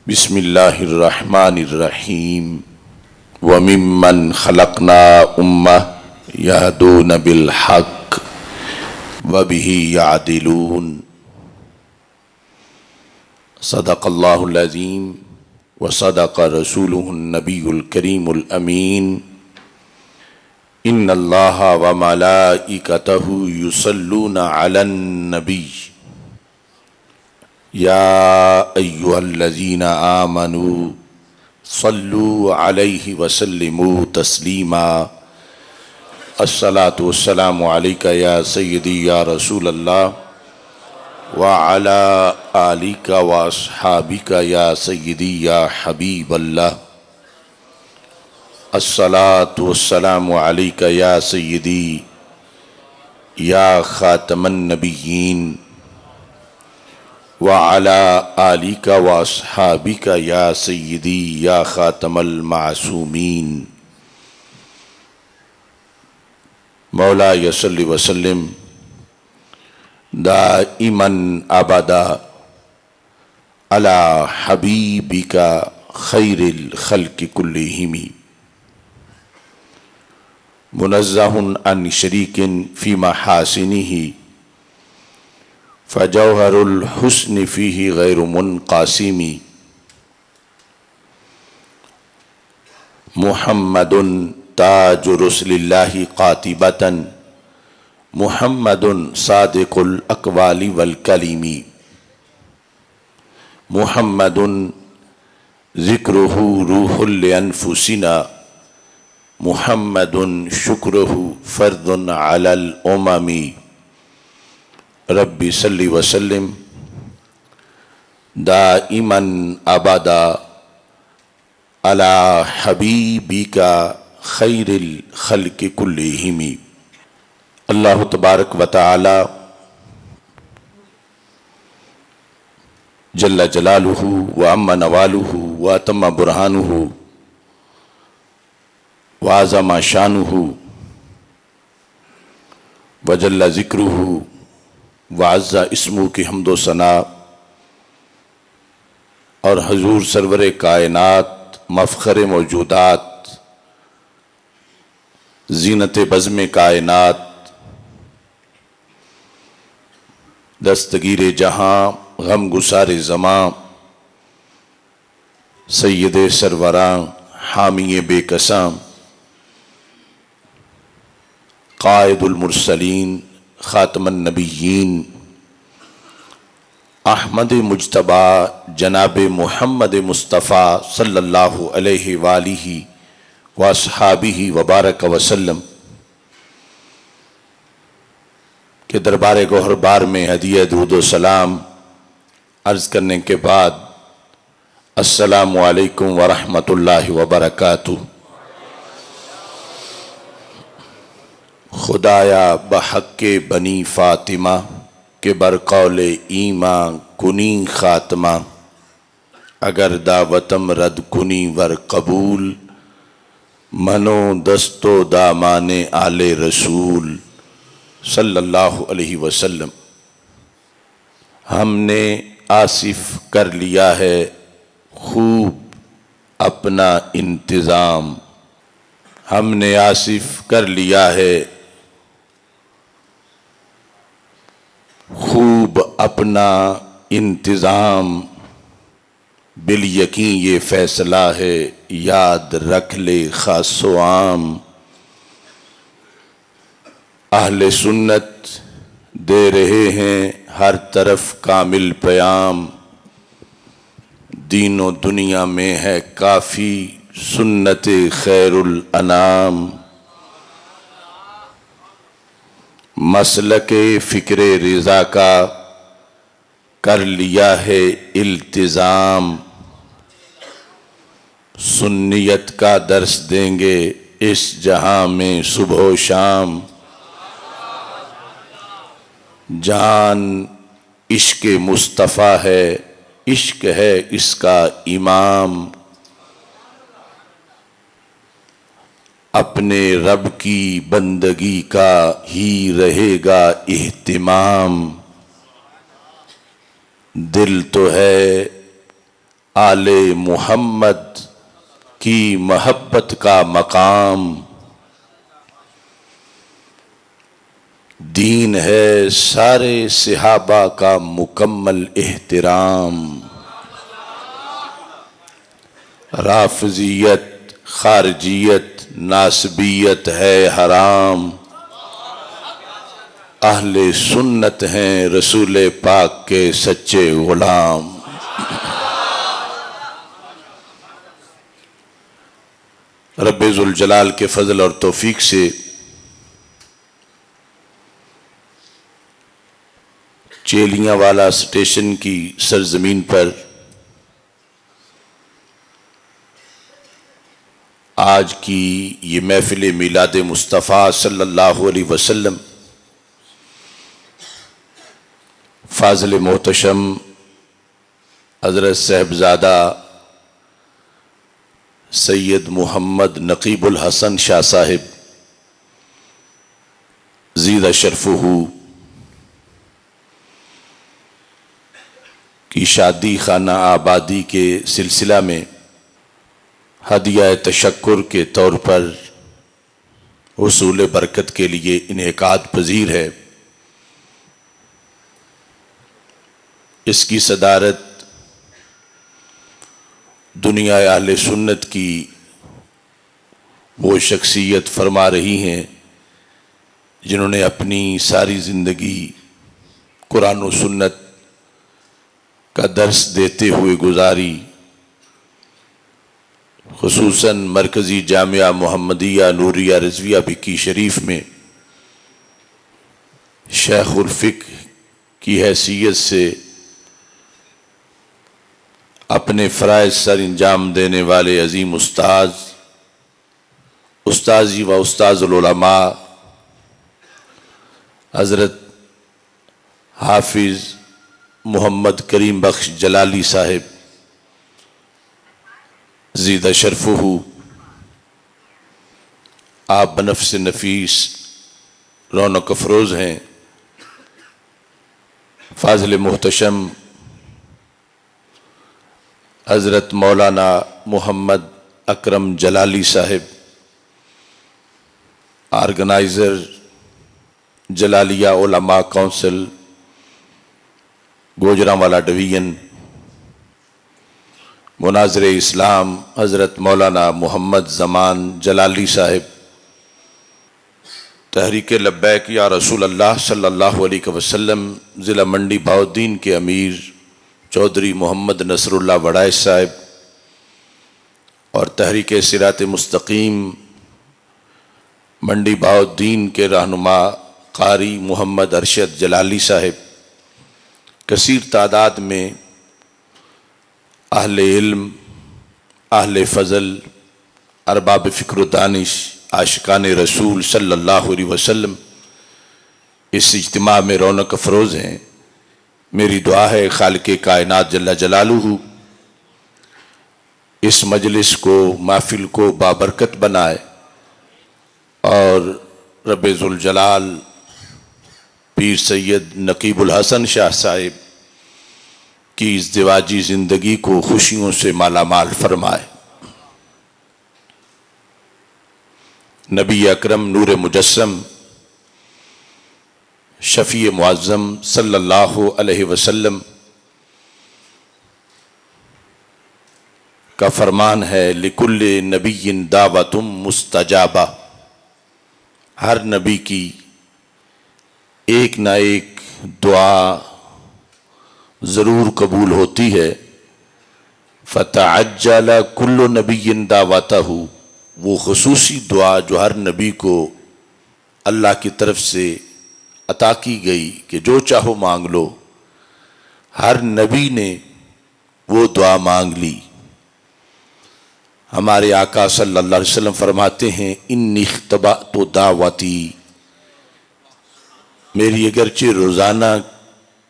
بسم اللہ الرحمن الرحیم وممن خلقنا امہ یہدون بالحق وبہ یعدلون صدق اللہ العظیم وصدق رسولہ النبی الکریم الامین ان اللہ وملائکتہ یصلون علی النبی یا ایہا الذین آمنوا صلوا علیہ وسلموا تسلیما الصلاة والسلام علیکہ یا سیدی یا رسول اللہ وعلی آلک واصحابک یا سیدی یا حبیب اللہ الصلاة والسلام علیکہ یا سیدی یا خاتم النبیین وعلى آلک واصحابک یا سیدی یا خاتم المعصومین مولاي صل وسلم دائما ابدا على حبیبک خیر الخلق کلہم منزہ عن شریک فی محاسنہ فجوہر الحسن فیہ غیر منقاسم محمد تاج رسل اللہ قاطبۃ محمد صادق الاقوال والکلم محمد ذکرہ روح لانفسنا محمد شکرہ فرض علی الامم رب صلی وسلم دائما ابدا علی حبیبک خیر الخلق کلہم۔ اللہ تبارک و تعالی جل جلالہ وعم نوالہ واتم برہانہ وعظم شانہ وجل ذکرہ وعز اسمہ کی حمد و ثنا اور حضور سرور کائنات مفخر موجودات زینت بزم کائنات دستگیر جہاں غم گسار زماں سید سروراں حامی بے کساں قائد المرسلین خاتم النبیین احمد مجتبی جناب محمد مصطفیٰ صلی اللہ علیہ وآلہ واصحابہ وبارک وسلم کے دربار گوہر بار میں ہدیہ درود و سلام عرض کرنے کے بعد السلام علیکم ورحمۃ اللہ وبرکاتہ۔ خدایا بحق بنی فاطمہ کے برقول ایماں کنی خاتمہ اگر دعوتم رد کنی ور قبول منو دستو دامان آل رسول صلی اللہ علیہ وسلم۔ ہم نے آصف کر لیا ہے خوب اپنا انتظام، ہم نے آصف کر لیا ہے خوب اپنا انتظام، بالیقین یہ فیصلہ ہے یاد رکھ لے خاص و عام۔ اہل سنت دے رہے ہیں ہر طرف کامل پیام، دین و دنیا میں ہے کافی سنت خیر الانام۔ مسلک فکر رضا کا کر لیا ہے التزام، سنیت کا درس دیں گے اس جہاں میں صبح و شام۔ جان عشق مصطفیٰ ہے، عشق ہے اس کا امام، اپنے رب کی بندگی کا ہی رہے گا اہتمام۔ دل تو ہے آل محمد کی محبت کا مقام، دین ہے سارے صحابہ کا مکمل احترام، رافضیت خارجیت ناسبیت ہے حرام، اہل سنت ہیں رسول پاک کے سچے غلام۔ رب ذوالجلال کے فضل اور توفیق سے چیلیاں والا اسٹیشن کی سرزمین پر آج کی یہ محفل میلاد مصطفیٰ صلی اللہ علیہ وسلم فاضل محتشم حضرت صاحبزادہ سید محمد نقیب الحسن شاہ صاحب زیدہ شرفہ کی شادی خانہ آبادی کے سلسلہ میں ہدیہ تشکر کے طور پر حصول برکت کے لیے انعقاد پذیر ہے۔ اس کی صدارت دنیا اہل سنت کی وہ شخصیت فرما رہی ہیں جنہوں نے اپنی ساری زندگی قرآن و سنت کا درس دیتے ہوئے گزاری، خصوصاً مرکزی جامعہ محمدیہ نوریہ رضویہ بکی شریف میں شیخ الفقہ کی حیثیت سے اپنے فرائض سر انجام دینے والے عظیم استاذی و استاذ العلماء حضرت حافظ محمد کریم بخش جلالی صاحب زیدہ شرفہ، آپ بنفس نفیس رونق افروز ہیں۔ فاضل محتشم حضرت مولانا محمد اکرم جلالی صاحب، آرگنائزر جلالیہ علماء کونسل گوجرانوالا ڈویژن، مناظر اسلام حضرت مولانا محمد زمان جلالی صاحب، تحریک لبیک یا رسول اللہ صلی اللہ علیہ وسلم ضلع منڈی بہاؤالدین کے امیر چودھری محمد نصر اللہ وڑائچ صاحب، اور تحریک صراط مستقیم منڈی بہاؤالدین کے رہنما قاری محمد ارشد جلالی صاحب، کثیر تعداد میں اہل علم، اہل فضل، ارباب فکر و دانش، عاشقان رسول صلی اللہ علیہ وسلم اس اجتماع میں رونق افروز ہیں۔ میری دعا ہے خالق کائنات جل جلالہ اس مجلس کو، محفل کو بابرکت بنائے، اور رب ذوالجلال پیر سید نقیب الحسن شاہ صاحب کی ازدواجی زندگی کو خوشیوں سے مالا مال فرمائے۔ نبی اکرم نور مجسم شفیع معظم صلی اللہ علیہ وسلم کا فرمان ہے لکل نبی دعوت مستجابہ، ہر نبی کی ایک نہ ایک دعا ضرور قبول ہوتی ہے۔ فتعجل کل نبی دعوتہ، وہ خصوصی دعا جو ہر نبی کو اللہ کی طرف سے عطا کی گئی کہ جو چاہو مانگ لو، ہر نبی نے وہ دعا مانگ لی۔ ہمارے آقا صلی اللہ علیہ وسلم فرماتے ہیں انی اختبأت دعوتی، میری اگرچہ روزانہ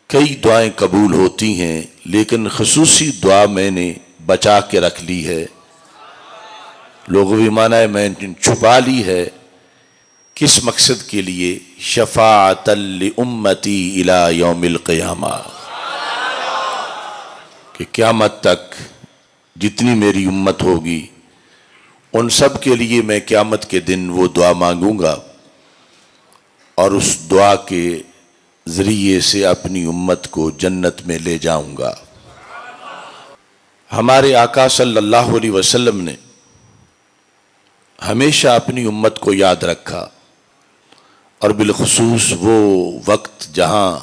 کئی دعائیں قبول ہوتی ہیں لیکن خصوصی دعا میں نے بچا کے رکھ لی ہے۔ لغوی معنی ہے میں نے چھپا لی ہے۔ کس مقصد کے لیے؟ شفاعۃ لامتی الی یوم القیامہ، کہ قیامت تک جتنی میری امت ہوگی ان سب کے لیے میں قیامت کے دن وہ دعا مانگوں گا اور اس دعا کے ذریعے سے اپنی امت کو جنت میں لے جاؤں گا۔ ہمارے آقا صلی اللہ علیہ وسلم نے ہمیشہ اپنی امت کو یاد رکھا، اور بالخصوص وہ وقت جہاں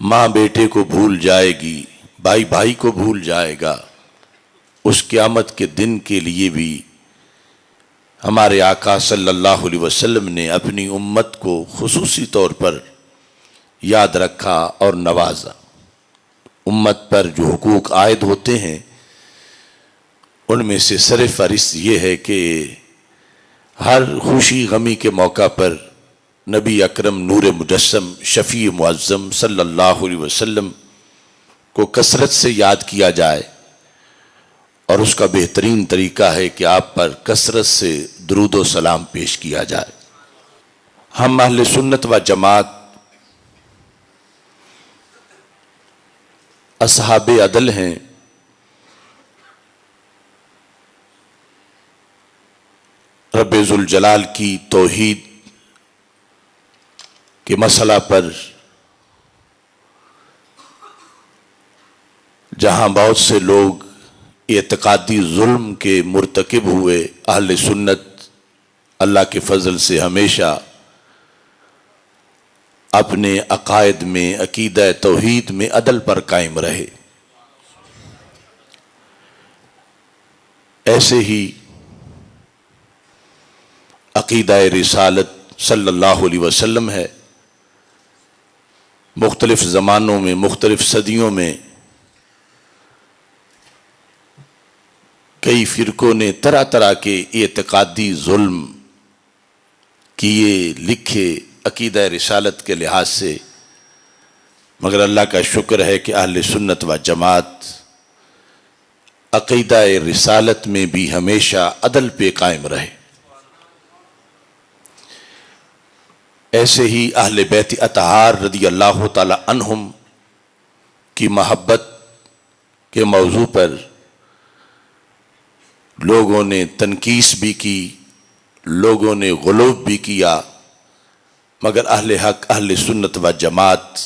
ماں بیٹے کو بھول جائے گی، بھائی بھائی کو بھول جائے گا، اس قیامت کے دن کے لیے بھی ہمارے آقا صلی اللہ علیہ وسلم نے اپنی امت کو خصوصی طور پر یاد رکھا اور نوازا۔ امت پر جو حقوق عائد ہوتے ہیں ان میں سے سرفہرست یہ ہے کہ ہر خوشی غمی کے موقع پر نبی اکرم نور مجسم شفیع معظم صلی اللہ علیہ وسلم کو کثرت سے یاد کیا جائے، اور اس کا بہترین طریقہ ہے کہ آپ پر کثرت سے درود و سلام پیش کیا جائے۔ ہم اہل سنت و جماعت اصحاب عدل ہیں، رب ذوالجلال کی توحید کے مسئلہ پر جہاں بہت سے لوگ اعتقادی ظلم کے مرتکب ہوئے، اہل سنت اللہ کے فضل سے ہمیشہ اپنے عقائد میں، عقیدہ توحید میں عدل پر قائم رہے۔ ایسے ہی عقیدہ رسالت صلی اللہ علیہ وسلم ہے۔ مختلف زمانوں میں، مختلف صدیوں میں کئی فرقوں نے طرح طرح کے اعتقادی ظلم کیے، لکھے عقیدہ رسالت کے لحاظ سے، مگر اللہ کا شکر ہے کہ اہل سنت و جماعت عقیدہ رسالت میں بھی ہمیشہ عدل پہ قائم رہے۔ ایسے ہی اہل بیت اطہار رضی اللہ تعالی عنہم کی محبت کے موضوع پر لوگوں نے تنقیس بھی کی، لوگوں نے غلو بھی کیا، مگر اہل حق اہل سنت و جماعت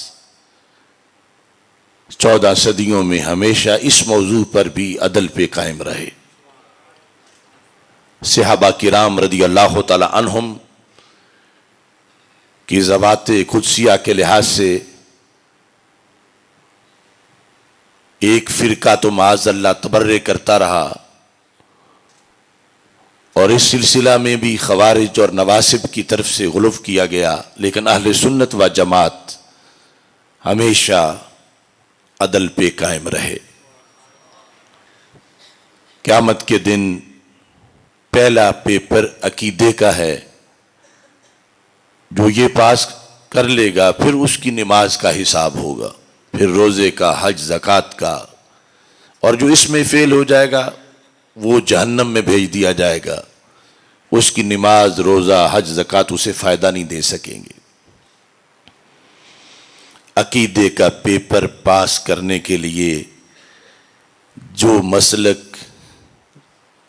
14 صدیوں میں ہمیشہ اس موضوع پر بھی عدل پہ قائم رہے۔ صحابہ کرام رضی اللہ تعالی عنہم کی ذوات قدسیہ کے لحاظ سے ایک فرقہ تو معاذ اللہ تبرئ کرتا رہا، اور اس سلسلہ میں بھی خوارج اور نواسب کی طرف سے غلو کیا گیا، لیکن اہل سنت و جماعت ہمیشہ عدل پہ قائم رہے۔ قیامت کے دن پہلا پیپر عقیدے کا ہے، جو یہ پاس کر لے گا پھر اس کی نماز کا حساب ہوگا، پھر روزے کا، حج زکوٰۃ کا، اور جو اس میں فیل ہو جائے گا وہ جہنم میں بھیج دیا جائے گا، اس کی نماز، روزہ، حج زکوٰۃ اسے فائدہ نہیں دے سکیں گے۔ عقیدے کا پیپر پاس کرنے کے لیے جو مسلک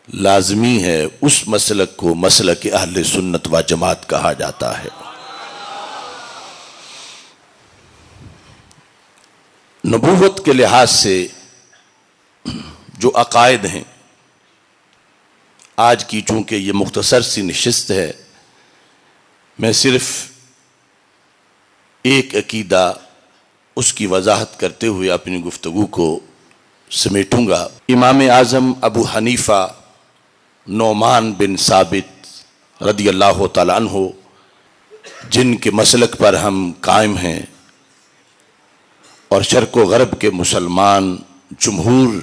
لازمی ہے اس مسلک کو مسلک اہل سنت و جماعت کہا جاتا ہے۔ نبوت کے لحاظ سے جو عقائد ہیں، آج کی چونکہ یہ مختصر سی نشست ہے، میں صرف ایک عقیدہ اس کی وضاحت کرتے ہوئے اپنی گفتگو کو سمیٹوں گا۔ امام اعظم ابو حنیفہ نعمان بن ثابت رضی اللہ تعالی عنہ، جن کے مسلک پر ہم قائم ہیں، اور شرق و غرب کے مسلمان جمہور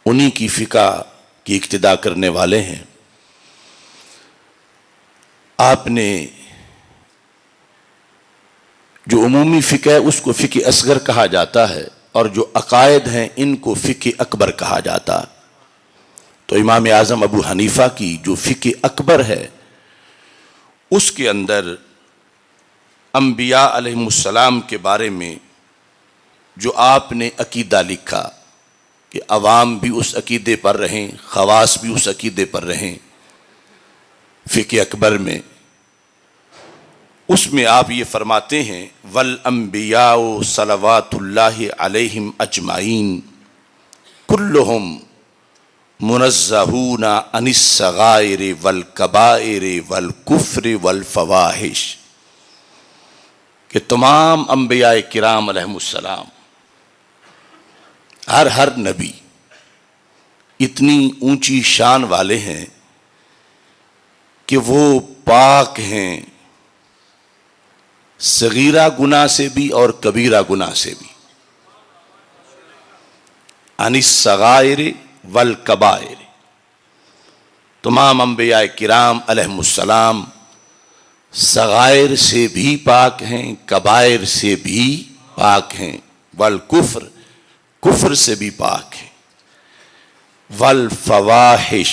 انہی کی فقہ کی اقتداء کرنے والے ہیں، آپ نے جو عمومی فقہ ہے اس کو فقہ اصغر کہا جاتا ہے، اور جو عقائد ہیں ان کو فقہ اکبر کہا جاتا ہے۔ تو امام اعظم ابو حنیفہ کی جو فقہ اکبر ہے اس کے اندر انبیاء علیہم السلام کے بارے میں جو آپ نے عقیدہ لکھا کہ عوام بھی اس عقیدے پر رہیں، خواص بھی اس عقیدے پر رہیں۔ فقہ اکبر میں اس میں آپ یہ فرماتے ہیں والانبیاء صلوات اللہ علیہم اجمعین کلہم منزہون عن الصغائر والکبائر والکفر والفواحش، کہ تمام انبیاء کرام علیہم السلام، ہر نبی اتنی اونچی شان والے ہیں کہ وہ پاک ہیں صغیرہ گناہ سے بھی اور کبیرہ گناہ سے بھی۔ عن الصغائر والکبائر، تمام انبیاء کرام علیہم السلام صغائر سے بھی پاک ہیں، کبائر سے بھی پاک ہیں، والکفر، کفر سے بھی پاک ہیں، والفواحش،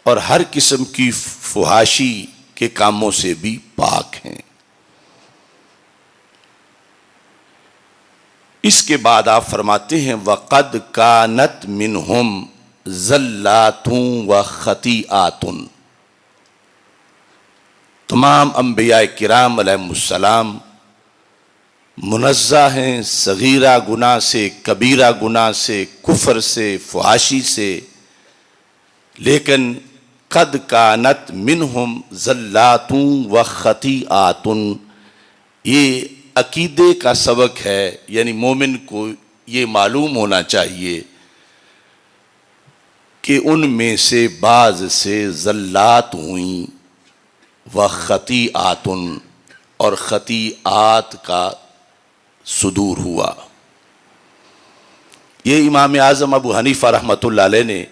اور ہر قسم کی فحاشی کے کاموں سے بھی پاک ہیں۔ اس کے بعد آپ فرماتے ہیں وَقَدْ كَانَتْ مِنْهُمْ زَلَّاتٌ وَخَطِیئَاتٌ، تمام انبیاء کرام علیہم السلام منزہ ہیں صغیرہ گناہ سے، کبیرہ گناہ سے، کفر سے، فحاشی سے، لیکن قد کانت منہم زلات و خطیئات، یہ عقیدے کا سبق ہے، یعنی مومن کو یہ معلوم ہونا چاہیے کہ ان میں سے بعض سے زلات ہوئیں و خطیئات، اور خطیئات کا صدور ہوا۔ یہ امام اعظم ابو حنیفہ رحمۃ اللہ علیہ نے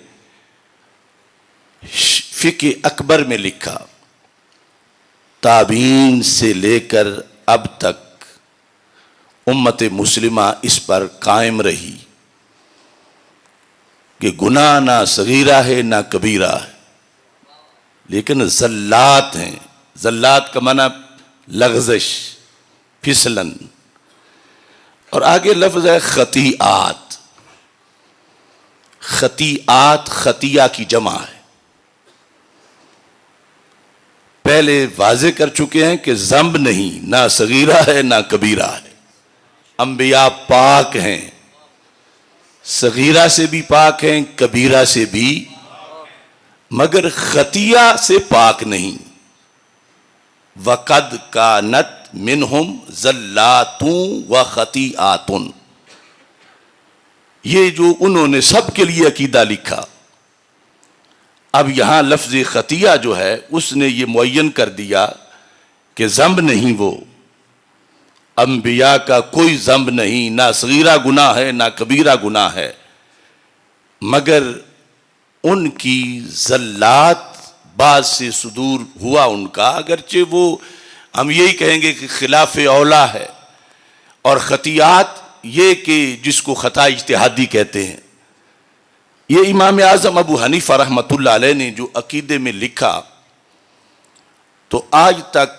فقہ اکبر میں لکھا، تابعین سے لے کر اب تک امت مسلمہ اس پر قائم رہی کہ گناہ نہ صغیرہ ہے نہ کبیرہ ہے، لیکن زلات ہیں۔ زلات کا معنی لغزش، پھسلن، اور آگے لفظ ہے خطیئات۔ خطیئات خطیہ کی جمع ہے۔ پہلے واضح کر چکے ہیں کہ ذنب نہیں، نہ صغیرہ ہے نہ کبیرہ ہے، انبیاء پاک ہیں، صغیرہ سے بھی پاک ہیں، کبیرہ سے بھی، مگر خطیہ سے پاک نہیں۔ وَقَدْ كَانَتْ مِنْهُمْ زَلَّاتٌ وَخَطِیئَاتٌ، یہ جو انہوں نے سب کے لیے عقیدہ لکھا۔ اب یہاں لفظ خطیہ جو ہے اس نے یہ معین کر دیا کہ ذنب نہیں، وہ انبیاء کا کوئی ذنب نہیں، نہ صغیرہ گناہ ہے نہ کبیرہ گناہ ہے، مگر ان کی زلات بعض سے صدور ہوا ان کا، اگرچہ وہ ہم یہی کہیں گے کہ خلاف اولا ہے، اور خطیئات یہ کہ جس کو خطا اجتہادی کہتے ہیں۔ یہ امام اعظم ابو حنیفہ رحمۃ اللہ علیہ نے جو عقیدے میں لکھا، تو آج تک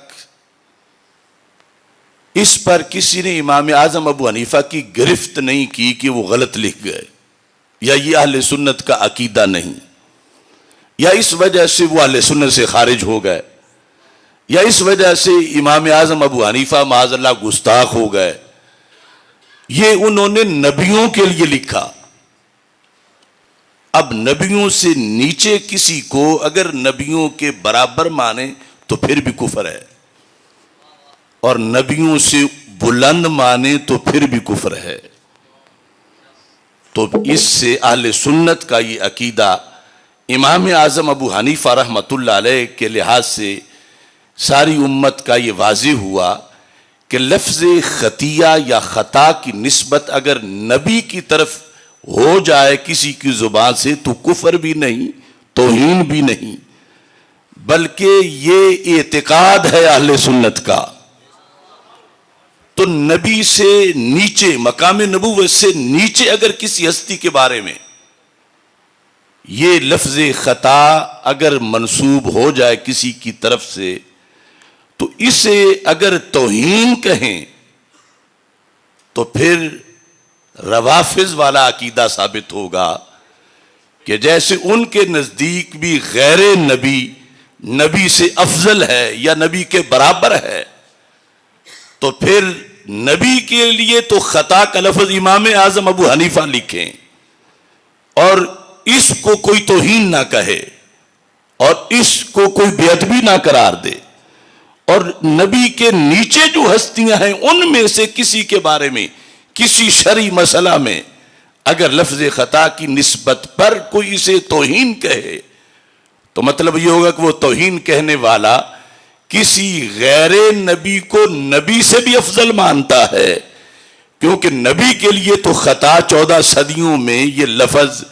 اس پر کسی نے امام اعظم ابو حنیفہ کی گرفت نہیں کی کہ وہ غلط لکھ گئے، یا یہ اہل سنت کا عقیدہ نہیں، یا اس وجہ سے وہ اہل سنت سے خارج ہو گئے، یا اس وجہ سے امام اعظم ابو حنیفہ معاذ اللہ گستاخ ہو گئے۔ یہ انہوں نے نبیوں کے لیے لکھا۔ اب نبیوں سے نیچے کسی کو اگر نبیوں کے برابر مانے تو پھر بھی کفر ہے، اور نبیوں سے بلند مانے تو پھر بھی کفر ہے۔ تو اس سے اہل سنت کا یہ عقیدہ امام اعظم ابو حنیفہ رحمۃ اللہ علیہ کے لحاظ سے ساری امت کا یہ واضح ہوا کہ لفظ خطیہ یا خطا کی نسبت اگر نبی کی طرف ہو جائے کسی کی زبان سے تو کفر بھی نہیں، توہین بھی نہیں، بلکہ یہ اعتقاد ہے اہل سنت کا۔ تو نبی سے نیچے، مقام نبوت سے نیچے اگر کسی ہستی کے بارے میں یہ لفظ خطا اگر منسوب ہو جائے کسی کی طرف سے، تو اسے اگر توہین کہیں تو پھر روافض والا عقیدہ ثابت ہوگا کہ جیسے ان کے نزدیک بھی غیر نبی نبی سے افضل ہے یا نبی کے برابر ہے، تو پھر نبی کے لیے تو خطا کا لفظ امام اعظم ابو حنیفہ لکھیں اور اس کو کوئی توہین نہ کہے اور اس کو کوئی بے ادبی نہ قرار دے، اور نبی کے نیچے جو ہستیاں ہیں ان میں سے کسی کے بارے میں کسی شرعی مسئلہ میں اگر لفظ خطا کی نسبت پر کوئی اسے توہین کہے تو مطلب یہ ہوگا کہ وہ توہین کہنے والا کسی غیر نبی کو نبی سے بھی افضل مانتا ہے، کیونکہ نبی کے لیے تو خطا 14 صدیوں میں یہ لفظ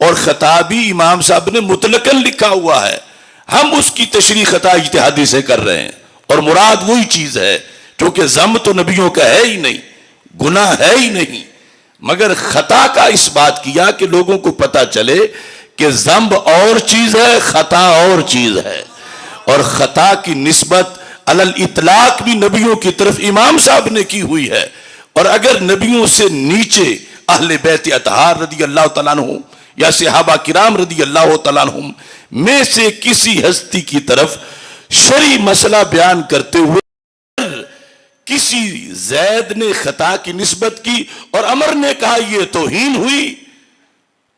اور خطا بھی امام صاحب نے مطلقاً لکھا ہوا ہے، ہم اس کی تشریح خطا اجتہادی سے کر رہے ہیں اور مراد وہی چیز ہے، کیونکہ ذم تو نبیوں کا ہے ہی نہیں، گناہ ہے ہی نہیں، مگر خطا کا اس بات کیا کہ لوگوں کو پتا چلے کہ ذنب اور چیز ہے، خطا اور چیز ہے، اور خطا کی نسبت علی الاطلاق بھی نبیوں کی طرف امام صاحب نے کی ہوئی ہے، اور اگر نبیوں سے نیچے اہل بیت اطہار رضی اللہ تعالیٰ عنہ یا صحابہ کرام رضی اللہ تعالیٰ عنہم میں سے کسی ہستی کی طرف شرعی مسئلہ بیان کرتے ہوئے کسی زید نے خطا کی نسبت کی اور عمر نے کہا یہ توہین ہوئی،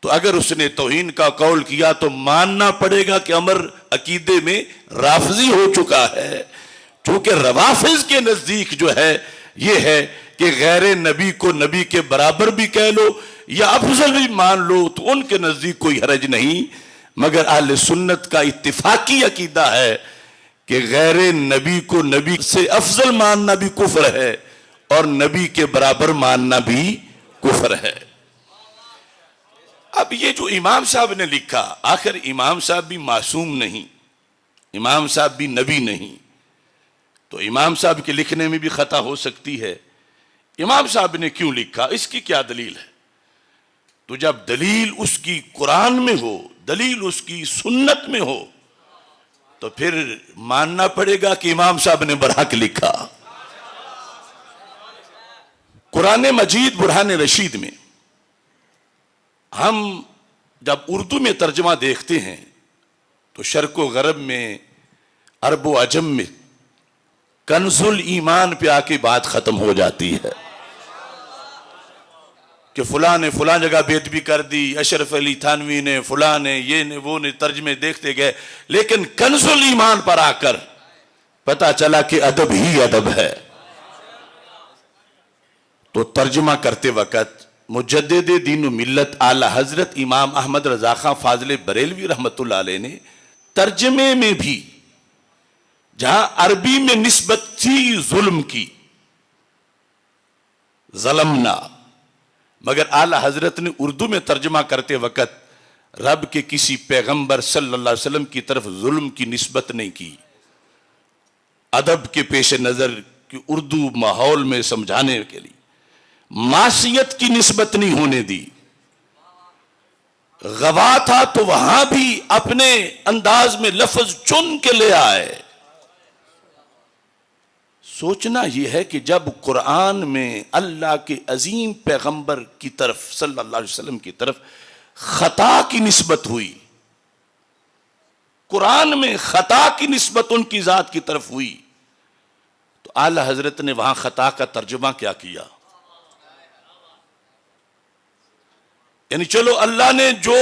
تو اگر اس نے توہین کا قول کیا تو ماننا پڑے گا کہ عمر عقیدے میں رافضی ہو چکا ہے، چونکہ روافض کے نزدیک جو ہے یہ ہے کہ غیر نبی کو نبی کے برابر بھی کہہ لو یا افضل بھی مان لو تو ان کے نزدیک کوئی حرج نہیں، مگر اہل سنت کا اتفاقی عقیدہ ہے کہ غیر نبی کو نبی سے افضل ماننا بھی کفر ہے اور نبی کے برابر ماننا بھی کفر ہے۔ اب یہ جو امام صاحب نے لکھا، آخر امام صاحب بھی معصوم نہیں، امام صاحب بھی نبی نہیں، تو امام صاحب کے لکھنے میں بھی خطا ہو سکتی ہے، امام صاحب نے کیوں لکھا، اس کی کیا دلیل ہے؟ تو جب دلیل اس کی قرآن میں ہو، دلیل اس کی سنت میں ہو، تو پھر ماننا پڑے گا کہ امام صاحب نے برحق لکھا۔ قرآن مجید برہان رشید میں ہم جب اردو میں ترجمہ دیکھتے ہیں تو شرق و غرب میں عرب و عجم میں کنز الایمان پہ آ کے بات ختم ہو جاتی ہے کہ فلاں نے فلاں جگہ بے ادبی کر دی، اشرف علی تھانوی نے، فلاں نے، یہ نے، وہ نے، ترجمے دیکھتے گئے، لیکن کنز الایمان پر آ کر پتا چلا کہ ادب ہی ادب ہے۔ تو ترجمہ کرتے وقت مجدد دین و ملت اعلی حضرت امام احمد رضا خان فاضل بریلوی رحمت اللہ علیہ نے ترجمے میں بھی جہاں عربی میں نسبت تھی ظلم کی، ظلمنا، مگر اعلی حضرت نے اردو میں ترجمہ کرتے وقت رب کے کسی پیغمبر صلی اللہ علیہ وسلم کی طرف ظلم کی نسبت نہیں کی، ادب کے پیش نظر کہ اردو ماحول میں سمجھانے کے لیے معصیت کی نسبت نہیں ہونے دی، غوا تھا تو وہاں بھی اپنے انداز میں لفظ چن کے لے آئے۔ سوچنا یہ ہے کہ جب قرآن میں اللہ کے عظیم پیغمبر کی طرف صلی اللہ علیہ وسلم کی طرف خطا کی نسبت ہوئی، قرآن میں خطا کی نسبت ان کی ذات کی طرف ہوئی، تو اعلی حضرت نے وہاں خطا کا ترجمہ کیا کیا؟ یعنی چلو اللہ نے جو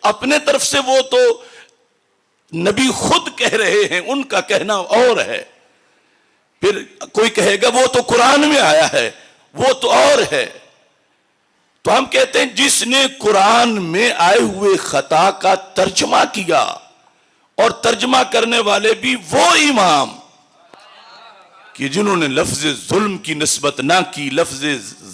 اپنے طرف سے، وہ تو نبی خود کہہ رہے ہیں، ان کا کہنا اور ہے، پھر کوئی کہے گا وہ تو قرآن میں آیا ہے، وہ تو اور ہے، تو ہم کہتے ہیں جس نے قرآن میں آئے ہوئے خطا کا ترجمہ کیا، اور ترجمہ کرنے والے بھی وہ امام کہ جنہوں نے لفظ ظلم کی نسبت نہ کی، لفظ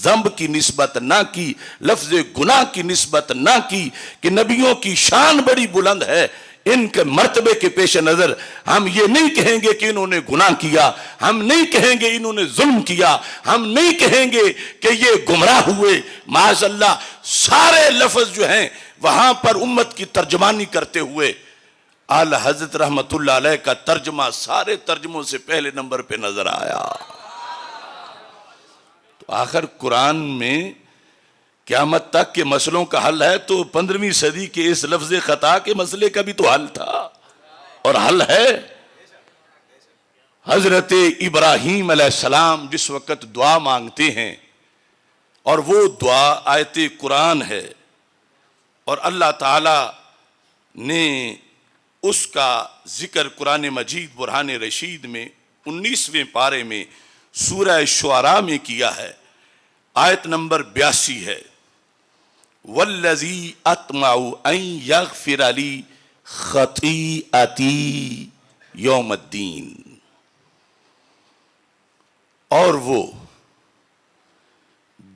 ذنب کی نسبت نہ کی، لفظ گناہ کی نسبت نہ کی، کہ نبیوں کی شان بڑی بلند ہے، ان کے مرتبے کے پیش نظر ہم یہ نہیں کہیں گے کہ انہوں نے گناہ کیا، ہم نہیں کہیں گے انہوں نے ظلم کیا، ہم نہیں کہیں گے کہ یہ گمراہ ہوئے، معاذ اللہ سارے لفظ جو ہیں وہاں پر امت کی ترجمانی کرتے ہوئے اعلی حضرت رحمت اللہ علیہ کا ترجمہ سارے ترجموں سے پہلے نمبر پہ نظر آیا۔ تو آخر قرآن میں قیامت تک کے مسئلوں کا حل ہے تو 15ویں صدی کے اس لفظ خطا کے مسئلے کا بھی تو حل تھا اور حل ہے۔ حضرت ابراہیم علیہ السلام جس وقت دعا مانگتے ہیں اور وہ دعا آیت قرآن ہے اور اللہ تعالی نے اس کا ذکر قرآن مجید برہان رشید میں 19ویں پارے میں سورہ شعراء میں کیا ہے، آیت نمبر 82 ہے، وَالَّذِي أَطْمَعُ أَن يَغْفِرَ لِي خَطِيئَتِي یوم الدین، اور وہ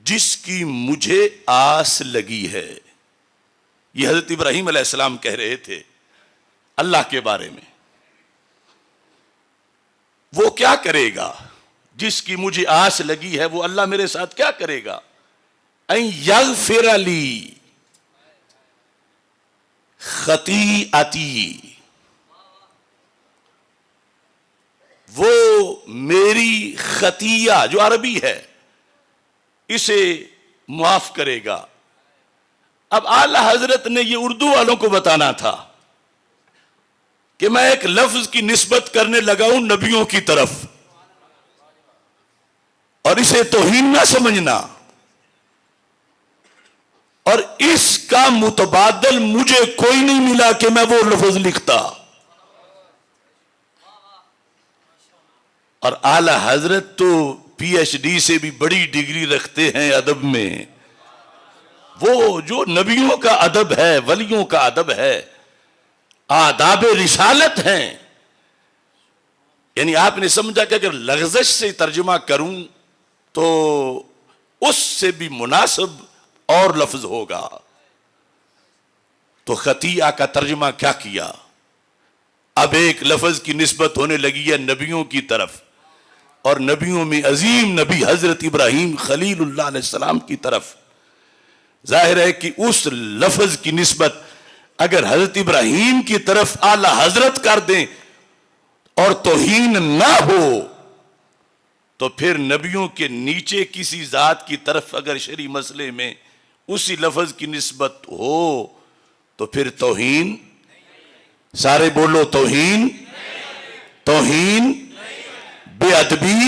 جس کی مجھے آس لگی ہے۔ یہ حضرت ابراہیم علیہ السلام کہہ رہے تھے اللہ کے بارے میں، وہ کیا کرے گا جس کی مجھے آس لگی ہے، وہ اللہ میرے ساتھ کیا کرے گا؟ ان یغفر لی خطیئتی، وہ میری خطیہ جو عربی ہے اسے معاف کرے گا۔ اب اعلی حضرت نے یہ اردو والوں کو بتانا تھا کہ میں ایک لفظ کی نسبت کرنے لگا ہوں نبیوں کی طرف، اور اسے توہین نہ سمجھنا، اور اس کا متبادل مجھے کوئی نہیں ملا کہ میں وہ لفظ لکھتا۔ اور اعلی حضرت تو پی ایچ ڈی سے بھی بڑی ڈگری رکھتے ہیں ادب میں، وہ جو نبیوں کا ادب ہے، ولیوں کا ادب ہے، آداب رسالت ہیں، یعنی آپ نے سمجھا کہ اگر لغزش سے ترجمہ کروں تو اس سے بھی مناسب اور لفظ ہوگا۔ تو خطیئہ کا ترجمہ کیا کیا؟ اب ایک لفظ کی نسبت ہونے لگی ہے نبیوں کی طرف، اور نبیوں میں عظیم نبی حضرت ابراہیم خلیل اللہ علیہ السلام کی طرف۔ ظاہر ہے کہ اس لفظ کی نسبت اگر حضرت ابراہیم کی طرف اعلی حضرت کر دیں اور توہین نہ ہو، تو پھر نبیوں کے نیچے کسی ذات کی طرف اگر شرعی مسئلے میں اسی لفظ کی نسبت ہو تو پھر توہین، سارے بولو توہین، توہین، بے ادبی۔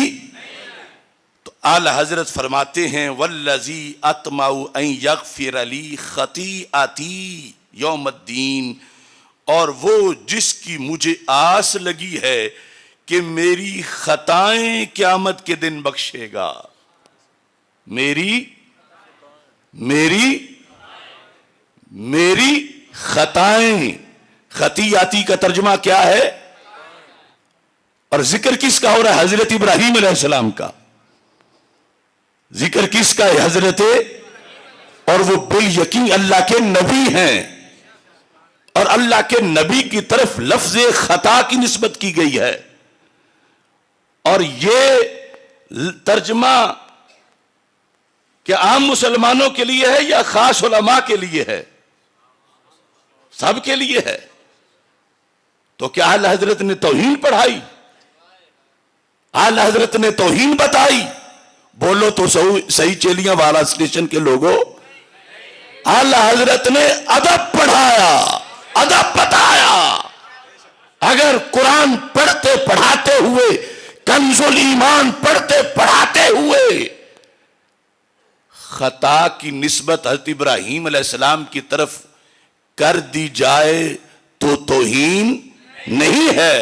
تو اعلی حضرت فرماتے ہیں وَالَّذِي أَطْمَعُ أَن يَغْفِرَ لِي خَطِيئَتِي یوم الدین، اور وہ جس کی مجھے آس لگی ہے کہ میری خطائیں قیامت کے دن بخشے گا۔ میری خطائیں، خطیئاتی کا ترجمہ کیا ہے؟ اور ذکر کس کا ہو رہا ہے؟ حضرت ابراہیم علیہ السلام کا۔ ذکر کس کا ہے؟ حضرت، اور وہ بالیقین اللہ کے نبی ہیں، اور اللہ کے نبی کی طرف لفظ خطا کی نسبت کی گئی ہے۔ اور یہ ترجمہ کیا عام مسلمانوں کے لیے ہے یا خاص علماء کے لیے ہے؟ سب کے لیے ہے۔ تو کیا اعلی حضرت نے توہین پڑھائی؟ اعلی حضرت نے توہین بتائی؟ بولو تو صحیح چیلیاں والا اسٹیشن کے لوگوں، اعلی حضرت نے ادب پڑھایا، ادب بتایا۔ اگر قرآن پڑھتے پڑھاتے ہوئے، کنز الایمان پڑھتے پڑھاتے ہوئے خطا کی نسبت حضرت ابراہیم علیہ السلام کی طرف کر دی جائے تو توہین نہیں ہے،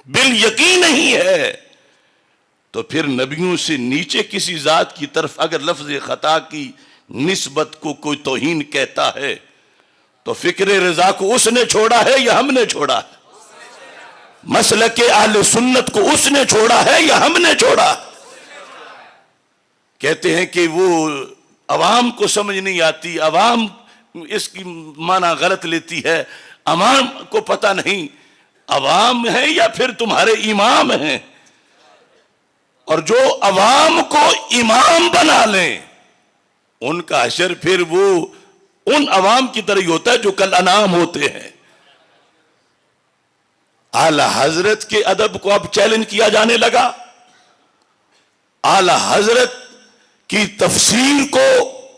بالیقین نہیں ہے۔ تو پھر نبیوں سے نیچے کسی ذات کی طرف اگر لفظ خطا کی نسبت کو کوئی توہین کہتا ہے تو فکر رضا کو اس نے چھوڑا ہے یا ہم نے چھوڑا ہے؟ مسلک اہل سنت کو اس نے چھوڑا ہے یا ہم نے چھوڑا؟ کہتے ہیں کہ وہ عوام کو سمجھ نہیں آتی، عوام اس کی معنی غلط لیتی ہے، عوام کو پتہ نہیں۔ عوام ہیں یا پھر تمہارے امام ہیں؟ اور جو عوام کو امام بنا لیں ان کا حشر پھر وہ ان عوام کی طرح ہی ہوتا ہے جو کل انعام ہوتے ہیں۔ اعلی حضرت کے ادب کو اب چیلنج کیا جانے لگا، اعلی حضرت کی تفسیر کو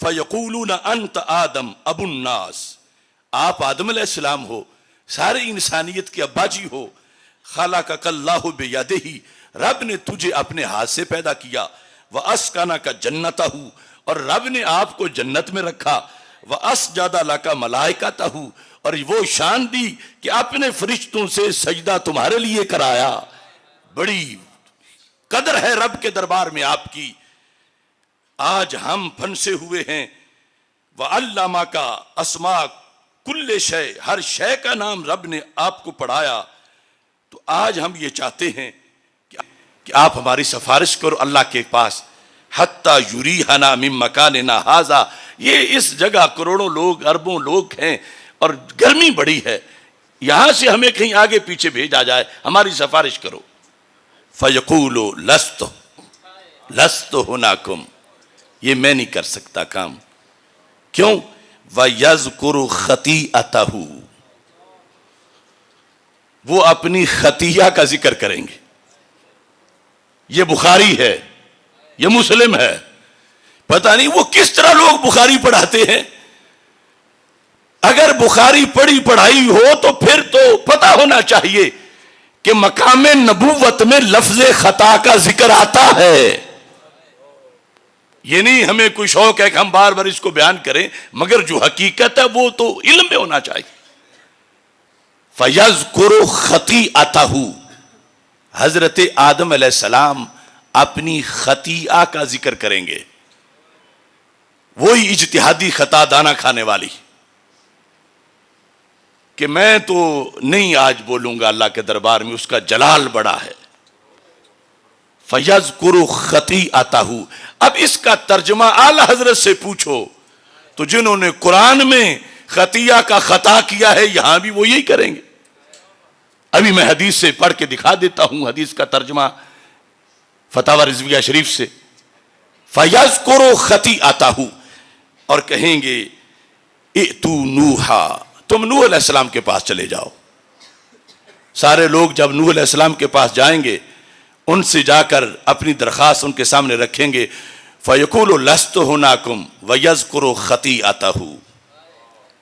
فیقولون انت آدم ابو الناس، آپ آدم علیہ السلام ہو، سارے انسانیت کے ابا جی ہو. خلقک اللہ بیدہ، رب نے تجھے اپنے ہاتھ سے پیدا کیا. واسکنک جنتہ، اور رب نے آپ کو جنت میں رکھا. واسجد لک ملائکتہ، اور وہ شان دی کہ اپنے فرشتوں سے سجدہ تمہارے لیے کرایا. بڑی قدر ہے رب کے دربار میں آپ کی. آج ہم پھنسے ہوئے ہیں. وَعَلَّمَكَ أَسْمَاءَ كُلِّ شَيْءٍ، ہر شے کا نام رب نے آپ کو پڑھایا. تو آج ہم یہ چاہتے ہیں کہ آپ ہماری سفارش کرو اللہ کے پاس. حتی یریحنا من مکاننا ھذا، یہ اس جگہ کروڑوں لوگ، اربوں لوگ ہیں اور گرمی بڑی ہے، یہاں سے ہمیں کہیں آگے پیچھے بھیجا جائے، ہماری سفارش کرو. فیقولوا لست ہناکم، یہ میں نہیں کر سکتا کام. کیوں؟ وَيَذْكُرُ خَطِيئَتَهُ، وہ اپنی خطیہ کا ذکر کریں گے. یہ بخاری ہے، یہ مسلم ہے. پتہ نہیں وہ کس طرح لوگ بخاری پڑھاتے ہیں. اگر بخاری پڑھی پڑھائی ہو تو پھر تو پتہ ہونا چاہیے کہ مقام نبوت میں لفظ خطا کا ذکر آتا ہے. یہ نہیں ہمیں کوئی شوق ہے کہ ہم بار بار اس کو بیان کریں، مگر جو حقیقت ہے وہ تو علم میں ہونا چاہیے. فَيَذْكُرُ خَطِيئَتَهُ، حضرت آدم علیہ السلام اپنی خطیئہ کا ذکر کریں گے. وہی اجتہادی خطا دانہ کھانے والی کہ میں تو نہیں آج بولوں گا اللہ کے دربار میں، اس کا جلال بڑا ہے. فَيَذْكُرُ خَطِيئَتَهُ. اب اس کا ترجمہ اعلی حضرت سے پوچھو تو جنہوں نے قرآن میں خطیہ کا خطا کیا ہے یہاں بھی وہ یہی کریں گے. ابھی میں حدیث سے پڑھ کے دکھا دیتا ہوں، حدیث کا ترجمہ فتاوی رضویہ شریف سے. فَيَذْكُرُ خَطِيئَتَهُ، اور کہیں گے ائتوا نوحا، تم نوح علیہ السلام کے پاس چلے جاؤ. سارے لوگ جب نوح علیہ السلام کے پاس جائیں گے، ان سے جا کر اپنی درخواست ان کے سامنے رکھیں گے. فَيَقُولُ لَسْتُ هُنَاكُمْ وَيَذْكُرُ خَطِيئَتَهُ،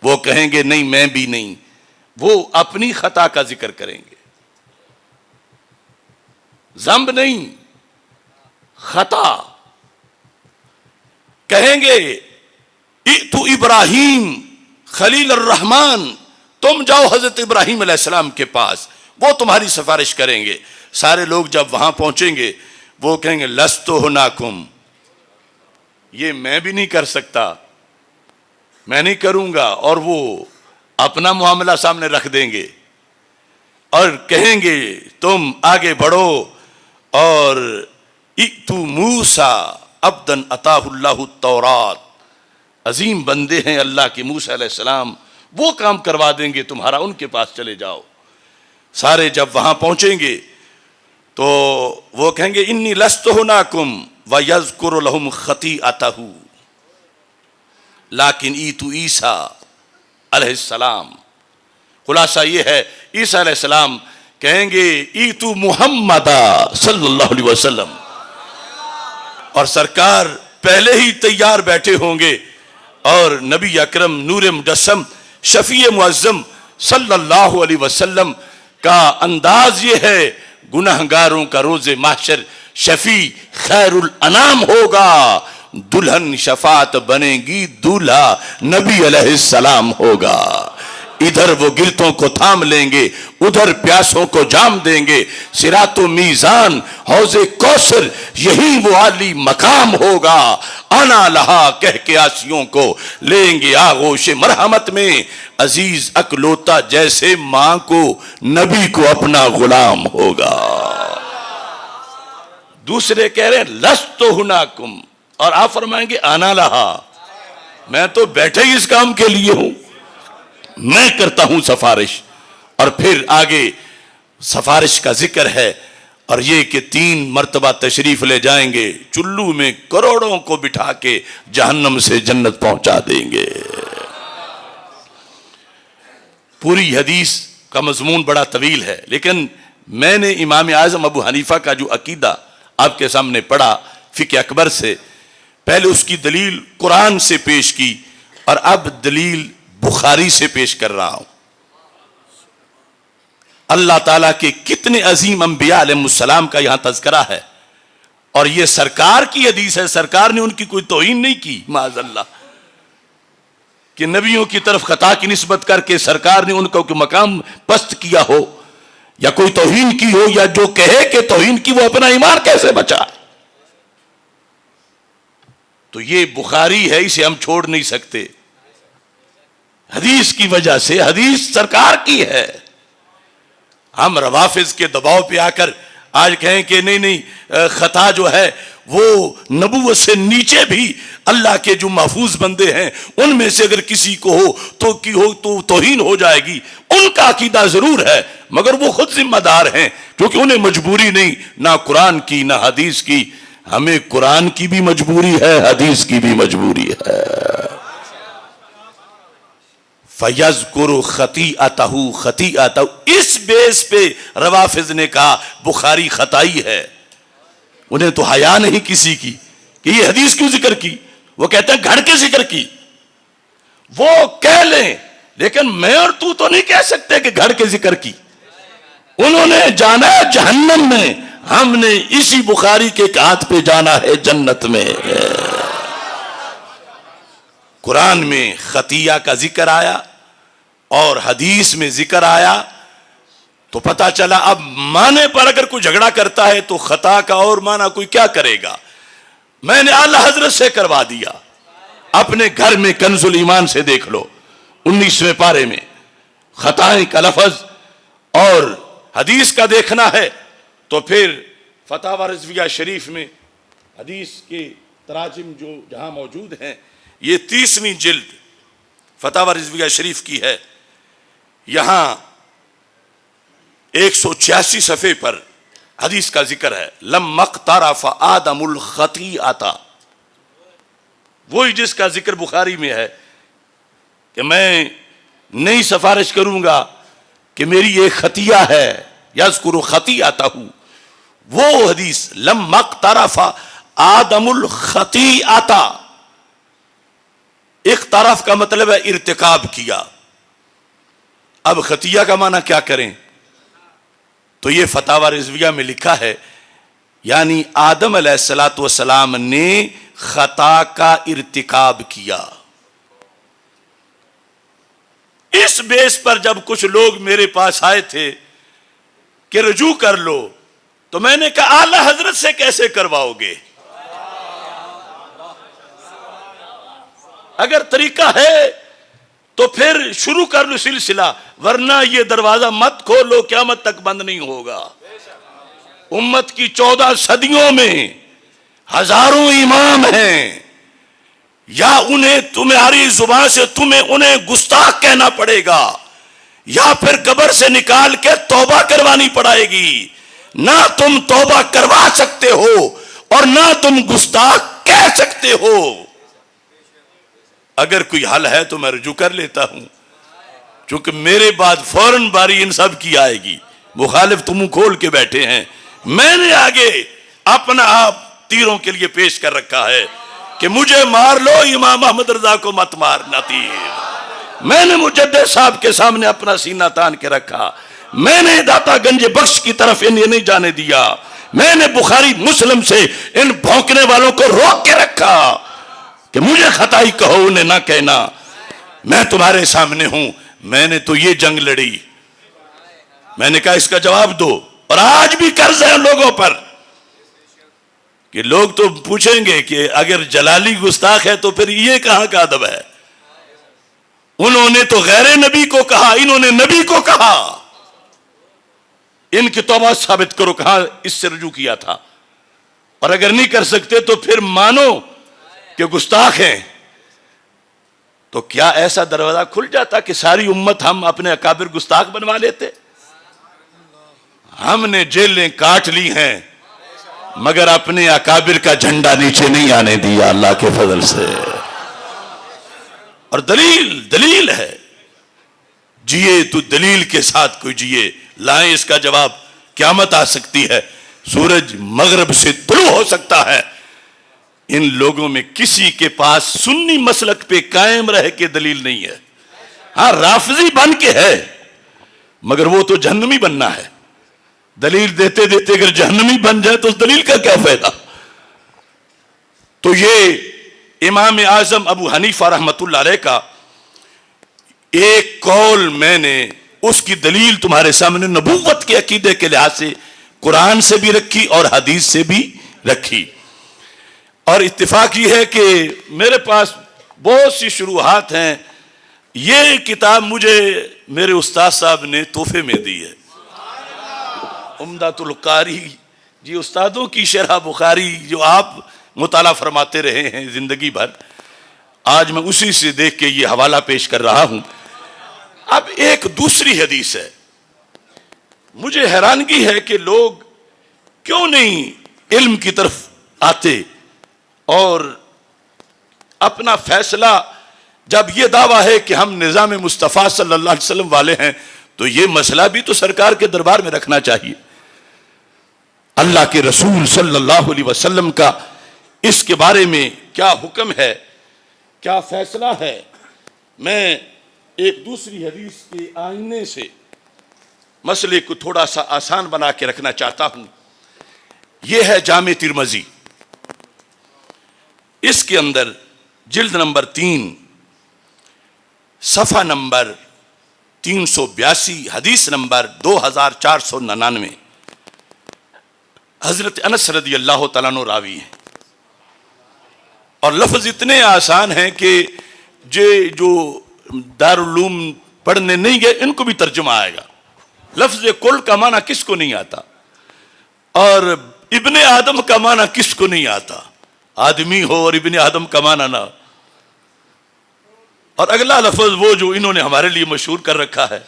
وہ کہیں گے نہیں میں بھی نہیں. وہ اپنی خطا کا ذکر کریں گے، ذنب نہیں، خطا. کہیں گے ائتوا ابراہیم خلیل الرحمن، تم جاؤ حضرت ابراہیم علیہ السلام کے پاس، وہ تمہاری سفارش کریں گے. سارے لوگ جب وہاں پہنچیں گے وہ کہیں گے لست ہناکم، یہ میں بھی نہیں کر سکتا، میں نہیں کروں گا. اور وہ اپنا معاملہ سامنے رکھ دیں گے اور کہیں گے تم آگے بڑھو. اور ائتوا موسیٰ عبدًا آتاہ اللہ التوراۃ، عظیم بندے ہیں اللہ کے موسیٰ علیہ السلام، وہ کام کروا دیں گے تمہارا، ان کے پاس چلے جاؤ. سارے جب وہاں پہنچیں گے تو وہ کہیں گے انی لست ہناکم وَيَذْكُرُ لَهُمْ خَطِيئَتَهُ لیکن ائتوا عیسیٰ علیہ السلام. خلاصہ یہ ہے عیسیٰ علیہ السلام کہیں گے ائتوا محمد صلی اللہ علیہ وسلم، اور سرکار پہلے ہی تیار بیٹھے ہوں گے. اور نبی اکرم نور مجسم شفیع معظم صلی اللہ علیہ وسلم کا انداز یہ ہے، گناہگاروں کا روز محشر شفیع خیر الانام ہوگا، دلہن شفاعت بنے گی، دولہا نبی علیہ السلام ہوگا. ادھر وہ گرتوں کو تھام لیں گے، ادھر پیاسوں کو جام دیں گے. صراط و میزان، حوض کوثر، یہی وہ عالی مقام ہوگا. آنا لہا کہہ کے آسیوں کو لیں گے آغوش مرحمت میں، عزیز اکلوتا جیسے ماں کو نبی کو اپنا غلام ہوگا. دوسرے کہہ رہے ہیں لست ہناکم، اور آپ فرمائیں گے آنا لہا، میں تو بیٹھے ہی اس کام کے لیے ہوں، میں کرتا ہوں سفارش. اور پھر آگے سفارش کا ذکر ہے، اور یہ کہ 3 مرتبہ تشریف لے جائیں گے، چلو میں کروڑوں کو بٹھا کے جہنم سے جنت پہنچا دیں گے. پوری حدیث کا مضمون بڑا طویل ہے، لیکن میں نے امام اعظم ابو حنیفہ کا جو عقیدہ آپ کے سامنے پڑھا فقہ اکبر سے، پہلے اس کی دلیل قرآن سے پیش کی اور اب دلیل بخاری سے پیش کر رہا ہوں۔ اللہ تعالیٰ کے کتنے عظیم انبیاء علیہ السلام کا یہاں تذکرہ ہے، اور یہ سرکار کی حدیث ہے، سرکار نے ان کی کوئی توہین نہیں کی معاذ اللہ، کہ نبیوں کی طرف خطا کی نسبت کر کے سرکار نے ان کو کوئی مقام پست کیا ہو یا کوئی توہین کی ہو، یا جو کہے کہ توہین کی وہ اپنا ایمان کیسے بچائے۔ تو یہ بخاری ہے، اسے ہم چھوڑ نہیں سکتے حدیث کی وجہ سے، حدیث سرکار کی ہے۔ ہم روافض کے دباؤ پہ آ کر آج کہیں کہ نہیں خطا جو ہے وہ نبوت سے نیچے بھی اللہ کے جو محفوظ بندے ہیں ان میں سے اگر کسی کو ہو تو توہین ہو جائے گی۔ ان کا عقیدہ ضرور ہے مگر وہ خود ذمہ دار ہیں، کیونکہ انہیں مجبوری نہیں، نہ قرآن کی نہ حدیث کی۔ ہمیں قرآن کی بھی مجبوری ہے، حدیث کی بھی مجبوری ہے۔ فَيَذْكُرُ خَطِيئَتَهُ خَطِيئَتَهُ، اس بیس پہ روافض نے کہا بخاری خطائی ہے۔ انہیں تو حیا نہیں کسی کی کہ یہ حدیث کیوں ذکر کی، وہ کہتے ہیں گھڑ کے ذکر کی۔ وہ کہہ لیں لیکن میں اور تو نہیں کہہ سکتے کہ گھڑ کے ذکر کی۔ انہوں نے جانا ہے جہنم میں، ہم نے اسی بخاری کے ہاتھ پہ جانا ہے جنت میں۔ قرآن میں خطیہ کا ذکر آیا اور حدیث میں ذکر آیا تو پتہ چلا اب معنی پر اگر کوئی جھگڑا کرتا ہے تو خطا کا اور معنی کوئی کیا کرے گا۔ میں نے اعلیٰ حضرت سے کروا دیا، اپنے گھر میں کنز الایمان سے دیکھ لو 19ویں پارے میں خطائیں کا لفظ، اور حدیث کا دیکھنا ہے تو پھر فتاوی رضویہ شریف میں حدیث کے تراجم جو جہاں موجود ہیں، یہ 30ویں جلد فتاوی رضویہ شریف کی ہے، یہاں 186 صفحے پر حدیث کا ذکر ہے، لما اقترف آدم الخطیئۃ، وہی جس کا ذکر بخاری میں ہے کہ میں نہیں سفارش کروں گا کہ میری یہ خطیہ ہے، یذکر خطیئتہ، وہ حدیث لما اقترف آدم الخطیئۃ، اقتراف کا مطلب ہے ارتکاب کیا۔ اب خطیہ کا معنی کیا کریں؟ تو یہ فتاوی رضویہ میں لکھا ہے یعنی آدم علیہ السلام نے خطا کا ارتکاب کیا۔ اس بیس پر جب کچھ لوگ میرے پاس آئے تھے کہ رجوع کر لو، تو میں نے کہا اعلیٰ حضرت سے کیسے کرواؤ گے؟ اگر طریقہ ہے تو پھر شروع کر لو سلسلہ، ورنہ یہ دروازہ مت کھولو، قیامت تک بند نہیں ہوگا۔ امت کی 14 صدیوں میں ہزاروں امام ہیں، یا انہیں تمہاری زبان سے انہیں گستاخ کہنا پڑے گا، یا پھر قبر سے نکال کے توبہ کروانی پڑے گی۔ نہ تم توبہ کروا سکتے ہو اور نہ تم گستاخ کہہ سکتے ہو۔ اگر کوئی حل ہے تو میں رجوع کر لیتا ہوں، چونکہ میرے بعد فوراً باری ان سب کی آئے گی۔ مخالف تو منہ کھول کے بیٹھے ہیں، میں نے آگے اپنا آپ تیروں کے لیے پیش کر رکھا ہے کہ مجھے مار لو، امام احمد رضا کو مت مارنا تیر۔ میں نے مجدد صاحب کے سامنے اپنا سینہ تان کے رکھا، میں نے داتا گنج بخش کی طرف انہیں نہیں جانے دیا، میں نے بخاری مسلم سے ان بھونکنے والوں کو روک کے رکھا کہ مجھے خطائی کہو، انہیں نہ کہنا، میں تمہارے سامنے ہوں۔ میں نے تو یہ جنگ لڑی، میں نے کہا اس کا جواب دو، اور آج بھی قرض ہے لوگوں پر کہ لوگ تو پوچھیں گے کہ اگر جلالی گستاخ ہے تو پھر یہ کہاں کا ادب ہے؟ انہوں نے تو غیر نبی کو کہا، انہوں نے نبی کو کہا۔ ان کی توبہ ثابت کرو کہاں اس سے رجوع کیا تھا، اور اگر نہیں کر سکتے تو پھر مانو کہ گستاخ ہیں۔ تو کیا ایسا دروازہ کھل جاتا کہ ساری امت ہم اپنے اکابر گستاخ بنوا لیتے؟ ہم نے جیلیں کاٹ لی ہیں مگر اپنے اکابر کا جھنڈا نیچے نہیں آنے دیا اللہ کے فضل سے۔ اور دلیل ہے، جیے تو دلیل کے ساتھ کوئی جیے، لائیں اس کا جواب۔ قیامت آ سکتی ہے، سورج مغرب سے طلوع ہو سکتا ہے، ان لوگوں میں کسی کے پاس سنی مسلک پہ قائم رہ کے دلیل نہیں ہے. ہاں رافضی بن کے ہے مگر وہ تو جہنمی بننا ہے. دلیل دیتے دیتے اگر جہنمی بن جائے تو اس دلیل کا کیا فائدہ. تو یہ امام اعظم ابو حنیفہ رحمت اللہ علیہ کا ایک قول میں نے اس کی دلیل تمہارے سامنے نبوت کے عقیدے کے لحاظ سے قرآن سے بھی رکھی اور حدیث سے بھی رکھی. اور اتفاق یہ ہے کہ میرے پاس بہت سی شروحات ہیں. یہ کتاب مجھے میرے استاد صاحب نے تحفے میں دی ہے, عمدۃ القاری جی, استادوں کی شرح بخاری جو آپ مطالعہ فرماتے رہے ہیں زندگی بھر. آج میں اسی سے دیکھ کے یہ حوالہ پیش کر رہا ہوں. اب ایک دوسری حدیث ہے. مجھے حیرانگی ہے کہ لوگ کیوں نہیں علم کی طرف آتے اور اپنا فیصلہ, جب یہ دعویٰ ہے کہ ہم نظام مصطفیٰ صلی اللہ علیہ وسلم والے ہیں تو یہ مسئلہ بھی تو سرکار کے دربار میں رکھنا چاہیے. اللہ کے رسول صلی اللہ علیہ وسلم کا اس کے بارے میں کیا حکم ہے, کیا فیصلہ ہے. میں ایک دوسری حدیث کے آئینے سے مسئلے کو تھوڑا سا آسان بنا کے رکھنا چاہتا ہوں. یہ ہے جامع ترمذی. اس کے اندر جلد نمبر 3 صفحہ نمبر 382 حدیث نمبر 2499 حضرت انس رضی اللہ تعالیٰ عنہ راوی ہیں. اور لفظ اتنے آسان ہیں کہ جو دارالعلوم پڑھنے نہیں گئے ان کو بھی ترجمہ آئے گا. لفظ کل کا معنی کس کو نہیں آتا اور ابن آدم کا معنی کس کو نہیں آتا. آدمی ہو اور ابن آدم کا معنی نہ. اور اگلا لفظ وہ جو انہوں نے ہمارے لیے مشہور کر رکھا ہے.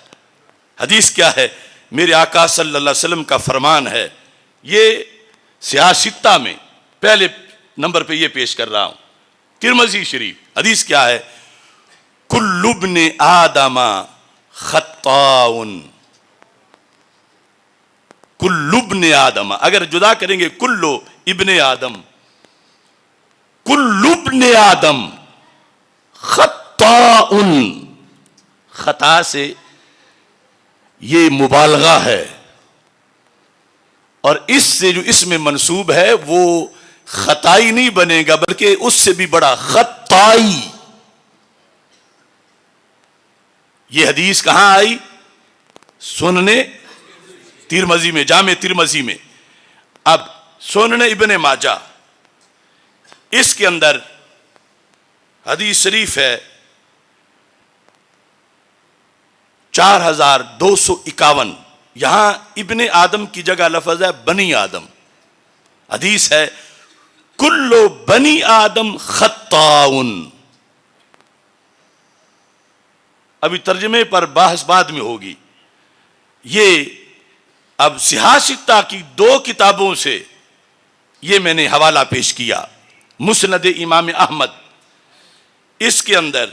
حدیث کیا ہے؟ میرے آقا صلی اللہ علیہ وسلم کا فرمان ہے. یہ سیاستہ میں پہلے نمبر پہ یہ پیش کر رہا ہوں. ترمذی شریف. حدیث کیا ہے؟ کل ابن آدم خطاء. کل ابن آدم, اگر جدا کریں گے کلو ابن آدم, کل ابن آدم خطاء. خطا سے یہ مبالغہ ہے اور اس سے جو اس میں منسوب ہے وہ خطائی نہیں بنے گا بلکہ اس سے بھی بڑا خطائی. یہ حدیث کہاں آئی؟ سننے ترمذی میں, جامع ترمذی میں. اب سنن ابن ماجہ, اس کے اندر حدیث شریف ہے 4251. یہاں ابن آدم کی جگہ لفظ ہے بنی آدم. حدیث ہے کلو بنی آدم خطاء. ابھی ترجمے پر بحث بعد میں ہوگی. یہ اب سیاستہ کی 2 کتابوں سے یہ میں نے حوالہ پیش کیا. مسند امام احمد, اس کے اندر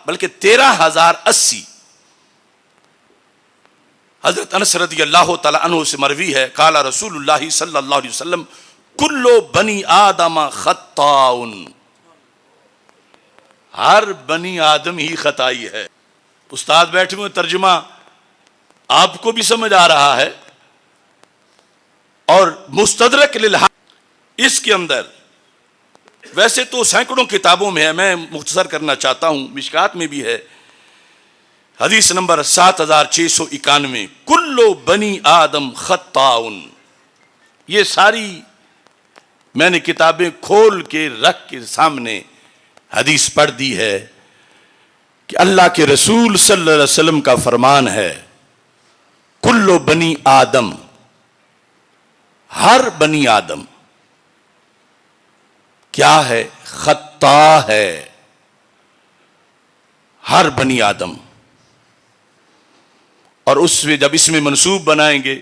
بلکہ 13080 حضرت انس رضی اللہ تعالی عنہ سے مروی ہے, قال رسول اللہ صلی اللہ علیہ وسلم کلو بنی آدم خطاء. ہر بنی آدم ہی خطائی ہے. استاد بیٹھے ہوئے, ترجمہ آپ کو بھی سمجھ آ رہا ہے. اور مستدرک للحاکم, اس کے اندر ویسے تو سینکڑوں کتابوں میں ہے, میں مختصر کرنا چاہتا ہوں. مشکات میں بھی ہے. حدیث نمبر 7691 کلو بنی آدم خطاء. یہ ساری میں نے کتابیں کھول کے رکھ کے سامنے حدیث پڑھ دی ہے کہ اللہ کے رسول صلی اللہ علیہ وسلم کا فرمان ہے کلو بنی آدم, ہر بنی آدم کیا ہے؟ خطا ہے. ہر بنی آدم. اور اس میں جب اس میں منسوب بنائیں گے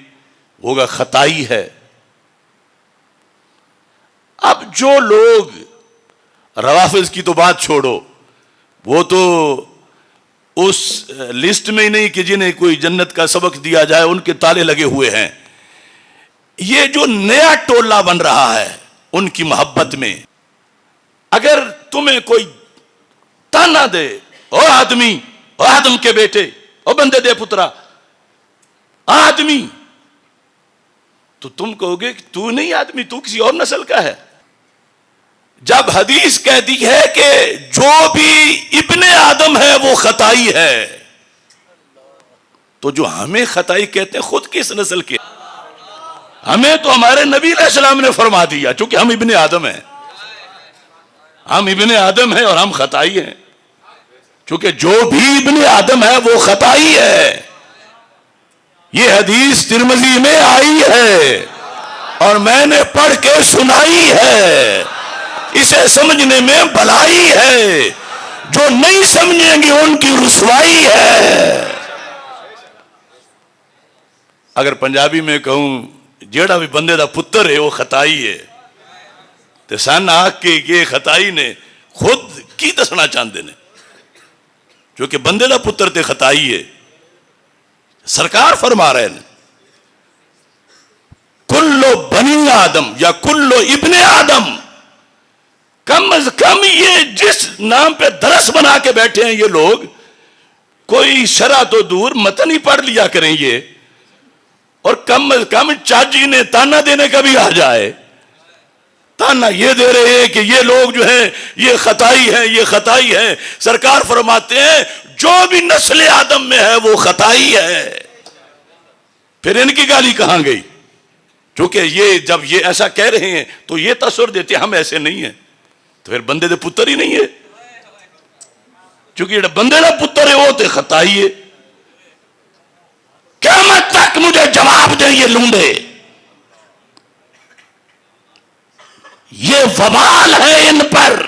ہوگا خطائی ہے. اب جو لوگ روافض کی تو بات چھوڑو, وہ تو اس لسٹ میں ہی نہیں کہ جنہیں کوئی جنت کا سبق دیا جائے ان کے تالے لگے ہوئے ہیں. یہ جو نیا ٹولہ بن رہا ہے ان کی محبت میں. اگر تمہیں کوئی تانا دے، او آدمی، او آدم کے بیٹے، او بندے دے پترا، آدمی، تو تم کہو گے کہ تو نہیں آدمی، تو کسی اور نسل کا ہے. جب حدیث کہتی ہے کہ جو بھی ابن آدم ہے وہ خطائی ہے، تو جو ہمیں خطائی کہتے ہیں خود کس نسل کے؟ ہمیں تو ہمارے نبی علیہ السلام نے فرما دیا، چونکہ ہم ابن آدم ہیں، ہم ابن آدم ہیں اور ہم خطائی ہیں، چونکہ جو بھی ابن آدم ہے وہ خطائی ہے. یہ حدیث ترمذی میں آئی ہے اور میں نے پڑھ کے سنائی ہے. اسے سمجھنے میں بھلائی ہے، جو نہیں سمجھیں گے ان کی رسوائی ہے. اگر پنجابی میں کہوں جیڑا بھی بندے دا پتر ہے وہ خطائی ہے، تو سن آ کے یہ خطائی نے خود کی دسنا چاہتے ہیں، جو کہ بندے دا پتر تے خطائی ہے. سرکار فرما رہے ہیں کلو بنی آدم یا کلو ابن آدم، کم از کم یہ جس نام پہ درس بنا کے بیٹھے ہیں یہ لوگ، کوئی شرع تو دور متن ہی پڑھ لیا کریں یہ، اور کم از کم چاچی نے تانا دینے کا بھی آ جائے. تانا یہ دے رہے ہیں کہ یہ لوگ جو ہیں یہ خطائی ہیں، یہ خطائی ہیں. سرکار فرماتے ہیں جو بھی نسل آدم میں ہے وہ خطائی ہے. پھر ان کی گالی کہاں گئی؟ چونکہ یہ جب یہ ایسا کہہ رہے ہیں تو یہ تصور دیتے ہیں ہم ایسے نہیں ہیں، تو پھر بندے دے پتر ہی نہیں ہے، چونکہ یہ بندے دا پتر ہے وہ تے خطائی ہے. قیامت تک مجھے جواب دیں یہ لونڈے. یہ وبال ہے ان پر.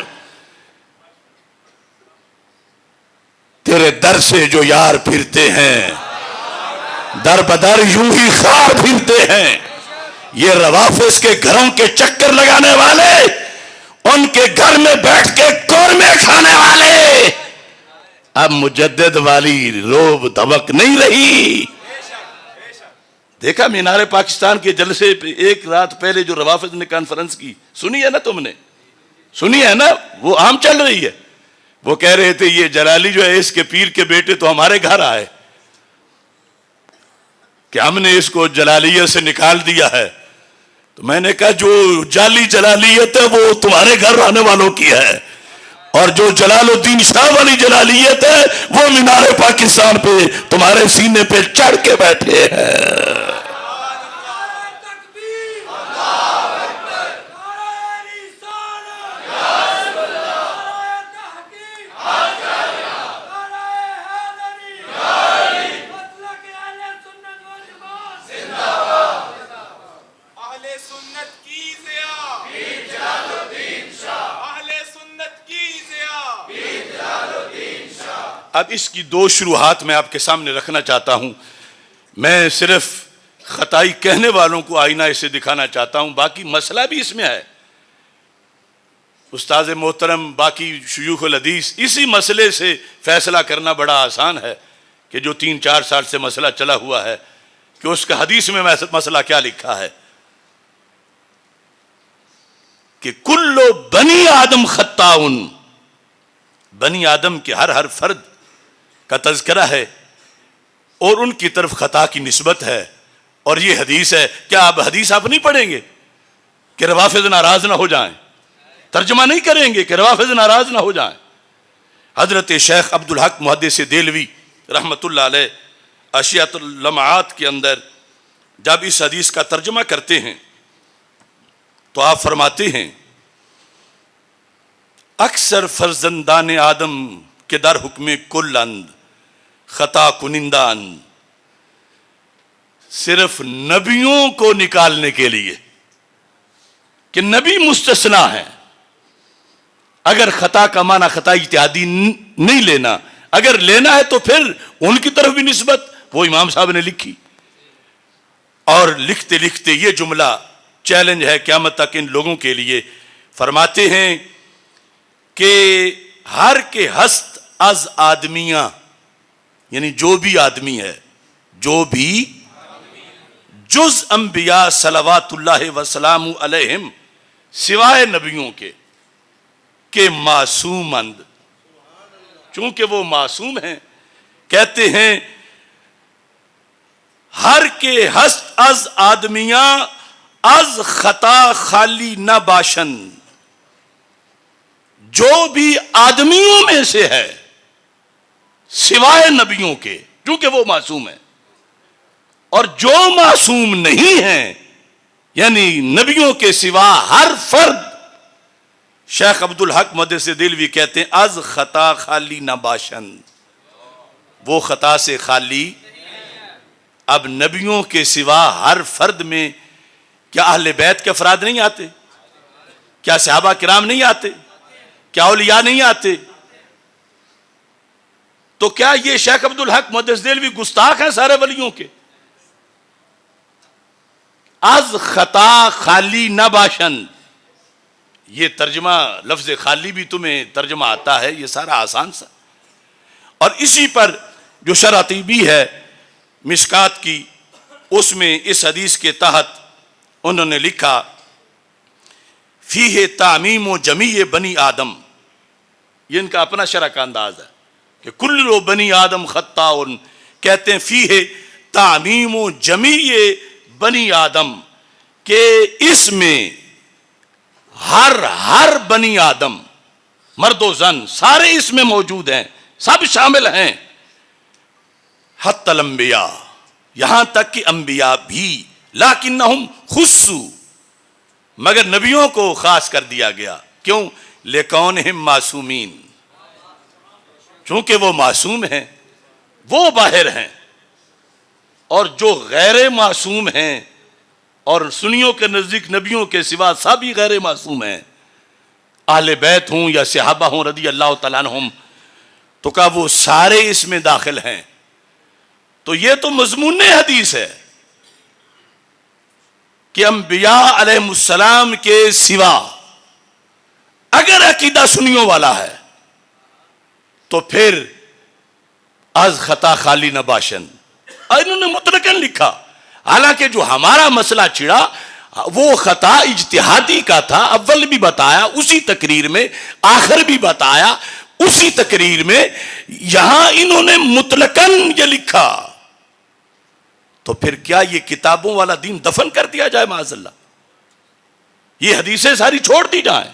تیرے در سے جو یار پھرتے ہیں در بدر یوں ہی خار پھرتے ہیں. یہ روافظ کے گھروں کے چکر لگانے والے، ان کے گھر میں بیٹھ کے قورمے کھانے والے، اب مجدد والی روب دھمک نہیں رہی. دیکھا مینار پاکستان کے جلسے پہ ایک رات پہلے جو روافظ نے کانفرنس کی، سنی ہے نا تم نے؟ سنی ہے نا؟ وہ عام چل رہی ہے. وہ کہہ رہے تھے یہ جلالی جو ہے اس کے پیر کے بیٹے تو ہمارے گھر آئے کہ ہم نے اس کو جلالیت سے نکال دیا ہے. تو میں نے کہا جو جعلی جلالیت ہے وہ تمہارے گھر آنے والوں کی ہے، اور جو جلال الدین شاہ والی جلالیت ہے وہ مینار پاکستان پہ تمہارے سینے پہ چڑھ کے بیٹھے ہیں. اب اس کی دو شروحات میں آپ کے سامنے رکھنا چاہتا ہوں. میں صرف خطائی کہنے والوں کو آئینہ اسے دکھانا چاہتا ہوں، باقی مسئلہ بھی اس میں ہے. استاد محترم باقی شیوخ الحدیث اسی مسئلے سے فیصلہ کرنا بڑا آسان ہے کہ جو 3-4 سال سے مسئلہ چلا ہوا ہے کہ اس کا حدیث میں مسئلہ کیا لکھا ہے کہ کلو بنی آدم خطاؤن. بنی آدم کے ہر فرد کا تذکرہ ہے اور ان کی طرف خطا کی نسبت ہے، اور یہ حدیث ہے. کیا آپ حدیث آپ نہیں پڑھیں گے کہ روافظ ناراض نہ ہو جائیں؟ ترجمہ نہیں کریں گے کہ روافظ ناراض نہ ہو جائیں؟ حضرت شیخ عبدالحق محدث دہلوی رحمت اللہ علیہ اشیاۃ اللمعات کے اندر جب اس حدیث کا ترجمہ کرتے ہیں تو آپ فرماتے ہیں اکثر فرزندان آدم کے در حکم کل اند خطا کنندان. صرف نبیوں کو نکالنے کے لیے کہ نبی مستثنا ہے. اگر خطا کا معنی خطا اجتہادی نہیں لینا، اگر لینا ہے تو پھر ان کی طرف بھی نسبت وہ امام صاحب نے لکھی. اور لکھتے لکھتے یہ جملہ چیلنج ہے قیامت تک ان لوگوں کے لیے. فرماتے ہیں کہ ہر کے ہست از آدمیاں، یعنی جو بھی آدمی ہے، جو بھی جز انبیاء صلوات اللہ وسلام علیہم سوائے نبیوں کے کہ معصوم اند، چونکہ وہ معصوم ہیں، کہتے ہیں ہر کے ہست از آدمیاں از خطا خالی نہ باشن، جو بھی آدمیوں میں سے ہے سوائے نبیوں کے، چونکہ وہ معصوم ہیں، اور جو معصوم نہیں ہیں یعنی نبیوں کے سوا ہر فرد، شیخ عبدالحق محدث دہلوی کہتے ہیں از خطا خالی نہ باشن، وہ خطا سے خالی۔ اب نبیوں کے سوا ہر فرد میں کیا اہل بیت کے افراد نہیں آتے؟ کیا صحابہ کرام نہیں آتے؟ کیا اولیاء نہیں آتے؟ تو کیا یہ شیخ عبدالحق محدث دہلوی گستاخ ہیں سارے ولیوں کے؟ از خطا خالی نہ باشن، یہ ترجمہ لفظ خالی بھی تمہیں ترجمہ آتا ہے، یہ سارا آسان سا۔ اور اسی پر جو شرح طیبی ہے مشکات کی، اس میں اس حدیث کے تحت انہوں نے لکھا فیہ تعمیم و جمیع بنی آدم، یہ ان کا اپنا شرح کا انداز ہے کہ کل بنی آدم خطاء، کہتے ہیں فیہ تعمیم و جمیع بنی آدم، کہ اس میں ہر بنی آدم، مرد و زن سارے اس میں موجود ہیں، سب شامل ہیں، حتی الانبیاء، یہاں تک کہ انبیاء بھی، لیکنہم خصوا، مگر نبیوں کو خاص کر دیا گیا، کیوں؟ لکونہم معصومین، چونکہ وہ معصوم ہیں، وہ باہر ہیں، اور جو غیر معصوم ہیں، اور سنیوں کے نزدیک نبیوں کے سوا سبھی غیر معصوم ہیں، اہل بیت ہوں یا صحابہ ہوں رضی اللہ تعالیٰ عنہم، تو کہا وہ سارے اس میں داخل ہیں۔ تو یہ تو مضمون حدیث ہے کہ انبیاء علیہ السلام کے سوا اگر عقیدہ سنیوں والا ہے تو پھر از خطا خالی نہ باشن، اور انہوں نے مطلقاً لکھا، حالانکہ جو ہمارا مسئلہ چھڑا وہ خطا اجتہادی کا تھا، اول بھی بتایا اسی تقریر میں، آخر بھی بتایا اسی تقریر میں، یہاں انہوں نے مطلقاً یہ لکھا، تو پھر کیا یہ کتابوں والا دین دفن کر دیا جائے معاذ اللہ؟ یہ حدیثیں ساری چھوڑ دی جائیں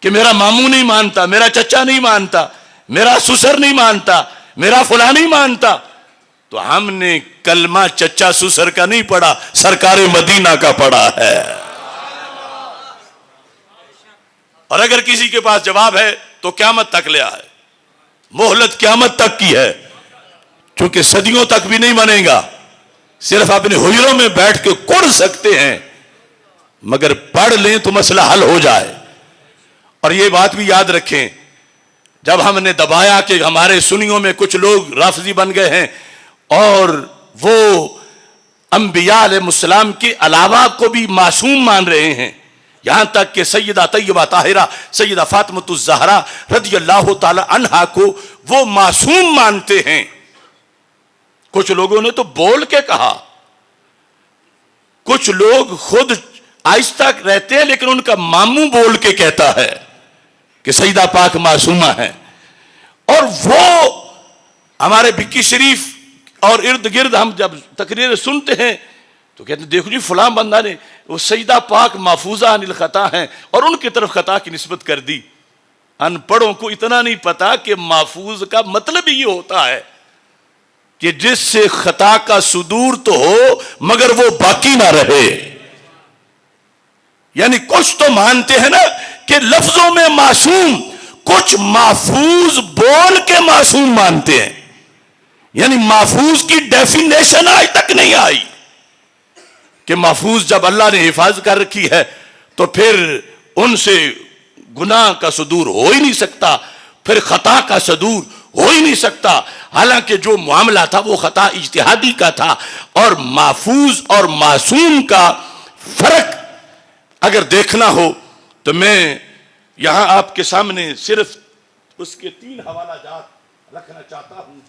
کہ میرا ماموں نہیں مانتا، میرا چچا نہیں مانتا، میرا سسر نہیں مانتا، میرا فلاں نہیں مانتا؟ تو ہم نے کلمہ چچا سسر کا نہیں پڑھا، سرکار مدینہ کا پڑھا ہے۔ اور اگر کسی کے پاس جواب ہے تو قیامت تک لے آئے، مہلت قیامت تک کی ہے، چونکہ صدیوں تک بھی نہیں بنے گا، صرف اپنے حجروں میں بیٹھ کے کڑ سکتے ہیں، مگر پڑھ لیں تو مسئلہ حل ہو جائے۔ اور یہ بات بھی یاد رکھیں، جب ہم نے دبایا کہ ہمارے سنیوں میں کچھ لوگ رافضی بن گئے ہیں اور وہ انبیاء علیہ السلام کے علاوہ کو بھی معصوم مان رہے ہیں، یہاں تک کہ سیدہ طیبہ طاہرہ سیدہ فاطمۃ الزہرا رضی اللہ تعالی عنہا کو وہ معصوم مانتے ہیں، کچھ لوگوں نے تو بول کے کہا، کچھ لوگ خود آہستہ رہتے ہیں لیکن ان کا ماموں بول کے کہتا ہے کہ سیدہ پاک معصومہ ہے۔ اور وہ ہمارے بکی شریف اور ارد گرد ہم جب تقریر سنتے ہیں تو کہتے ہیں دیکھو جی فلاں بندہ نے وہ سیدہ پاک محفوظہ عن الخطا ہیں اور ان کی طرف خطا کی نسبت کر دی۔ ان پڑھوں کو اتنا نہیں پتا کہ محفوظ کا مطلب ہی یہ ہوتا ہے کہ جس سے خطا کا صدور تو ہو مگر وہ باقی نہ رہے۔ یعنی کچھ تو مانتے ہیں نا کہ لفظوں میں معصوم، کچھ محفوظ بول کے معصوم مانتے ہیں، یعنی محفوظ کی ڈیفینیشن آج تک نہیں آئی کہ محفوظ جب اللہ نے حفاظت کر رکھی ہے تو پھر ان سے گناہ کا صدور ہو ہی نہیں سکتا، پھر خطا کا صدور ہو ہی نہیں سکتا، حالانکہ جو معاملہ تھا وہ خطا اجتہادی کا تھا۔ اور محفوظ اور معصوم کا فرق اگر دیکھنا ہو تو میں یہاں آپ کے سامنے صرف اس کے 3 حوالہ جات رکھنا چاہتا ہوں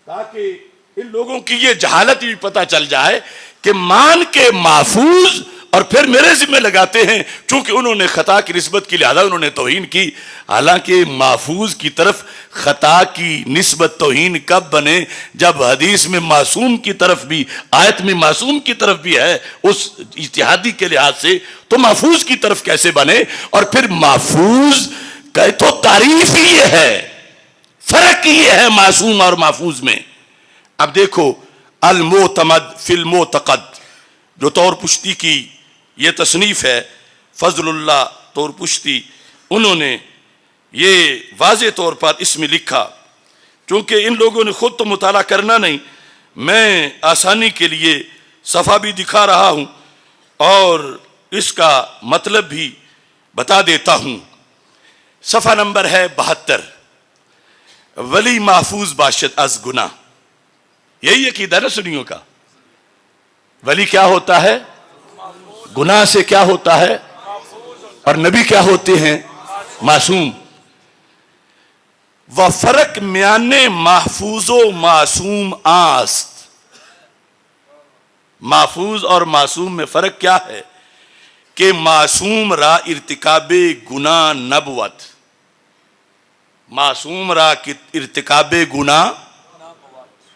تاکہ ان لوگوں کی یہ جہالت بھی پتہ چل جائے کہ مان کے محفوظ اور پھر میرے ذمہ لگاتے ہیں چونکہ انہوں نے خطا کی نسبت کی لہذا انہوں نے توہین کی. حالانکہ محفوظ کی طرف خطا کی نسبت توہین کب بنے؟ جب حدیث میں معصوم کی طرف بھی، آیت میں معصوم کی طرف بھی ہے اس اجتہادی کے لحاظ سے، تو محفوظ کی طرف کیسے بنے؟ اور پھر محفوظ کا تو تعریف ہی یہ ہے، فرق یہ ہے معصوم اور محفوظ میں. اب دیکھو المعتمد فی المعتقد جو طور پشتی کی یہ تصنیف ہے، فضل اللہ طور پشتی، انہوں نے یہ واضح طور پر اس میں لکھا. چونکہ ان لوگوں نے خود تو مطالعہ کرنا نہیں، میں آسانی کے لیے صفحہ بھی دکھا رہا ہوں اور اس کا مطلب بھی بتا دیتا ہوں. صفحہ نمبر ہے 72. ولی محفوظ باشد از گناہ. یہی عقیدہ نا سنیوں کا. ولی کیا ہوتا ہے؟ گناہ سے کیا ہوتا ہے؟ اور نبی کیا ہوتے ہیں؟ معصوم. و فرق میان محفوظ و معصوم آست. محفوظ اور معصوم میں فرق کیا ہے؟ کہ معصوم را ارتکاب گناہ نبوت، معصوم را ارتکاب گناہ،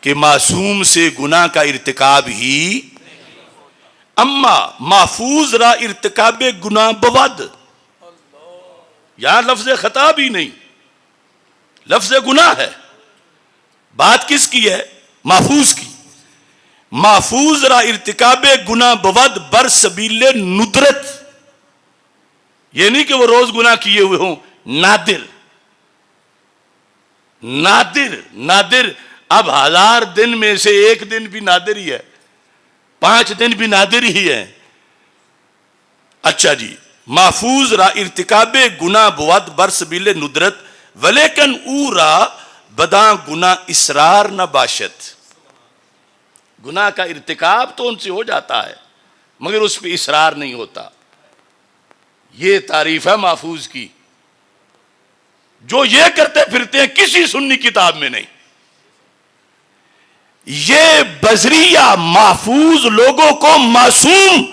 کہ معصوم سے گناہ کا ارتکاب ہی، اما محفوظ را ارتکاب گناہ بود. یہاں لفظ خطا بھی نہیں، لفظ گناہ ہے. بات کس کی ہے؟ محفوظ کی. محفوظ را ارتکاب گناہ بود بر سبیل ندرت. یہ نہیں کہ وہ روز گناہ کیے ہوئے ہوں، نادر. نادر نادر. اب 1000 دن میں سے ایک دن بھی نادر ہی ہے، 5 دن بھی نادر ہی ہے. اچھا جی، محفوظ را ارتکاب گناہ بود بر سبیل ندرت ولیکن او را بداں گناہ اسرار نہ باشد. گناہ کا ارتکاب تو ان سے ہو جاتا ہے مگر اس پہ اصرار نہیں ہوتا. یہ تعریف ہے محفوظ کی، جو یہ کرتے پھرتے ہیں کسی سنی کتاب میں نہیں. یہ بزریہ محفوظ لوگوں کو معصوم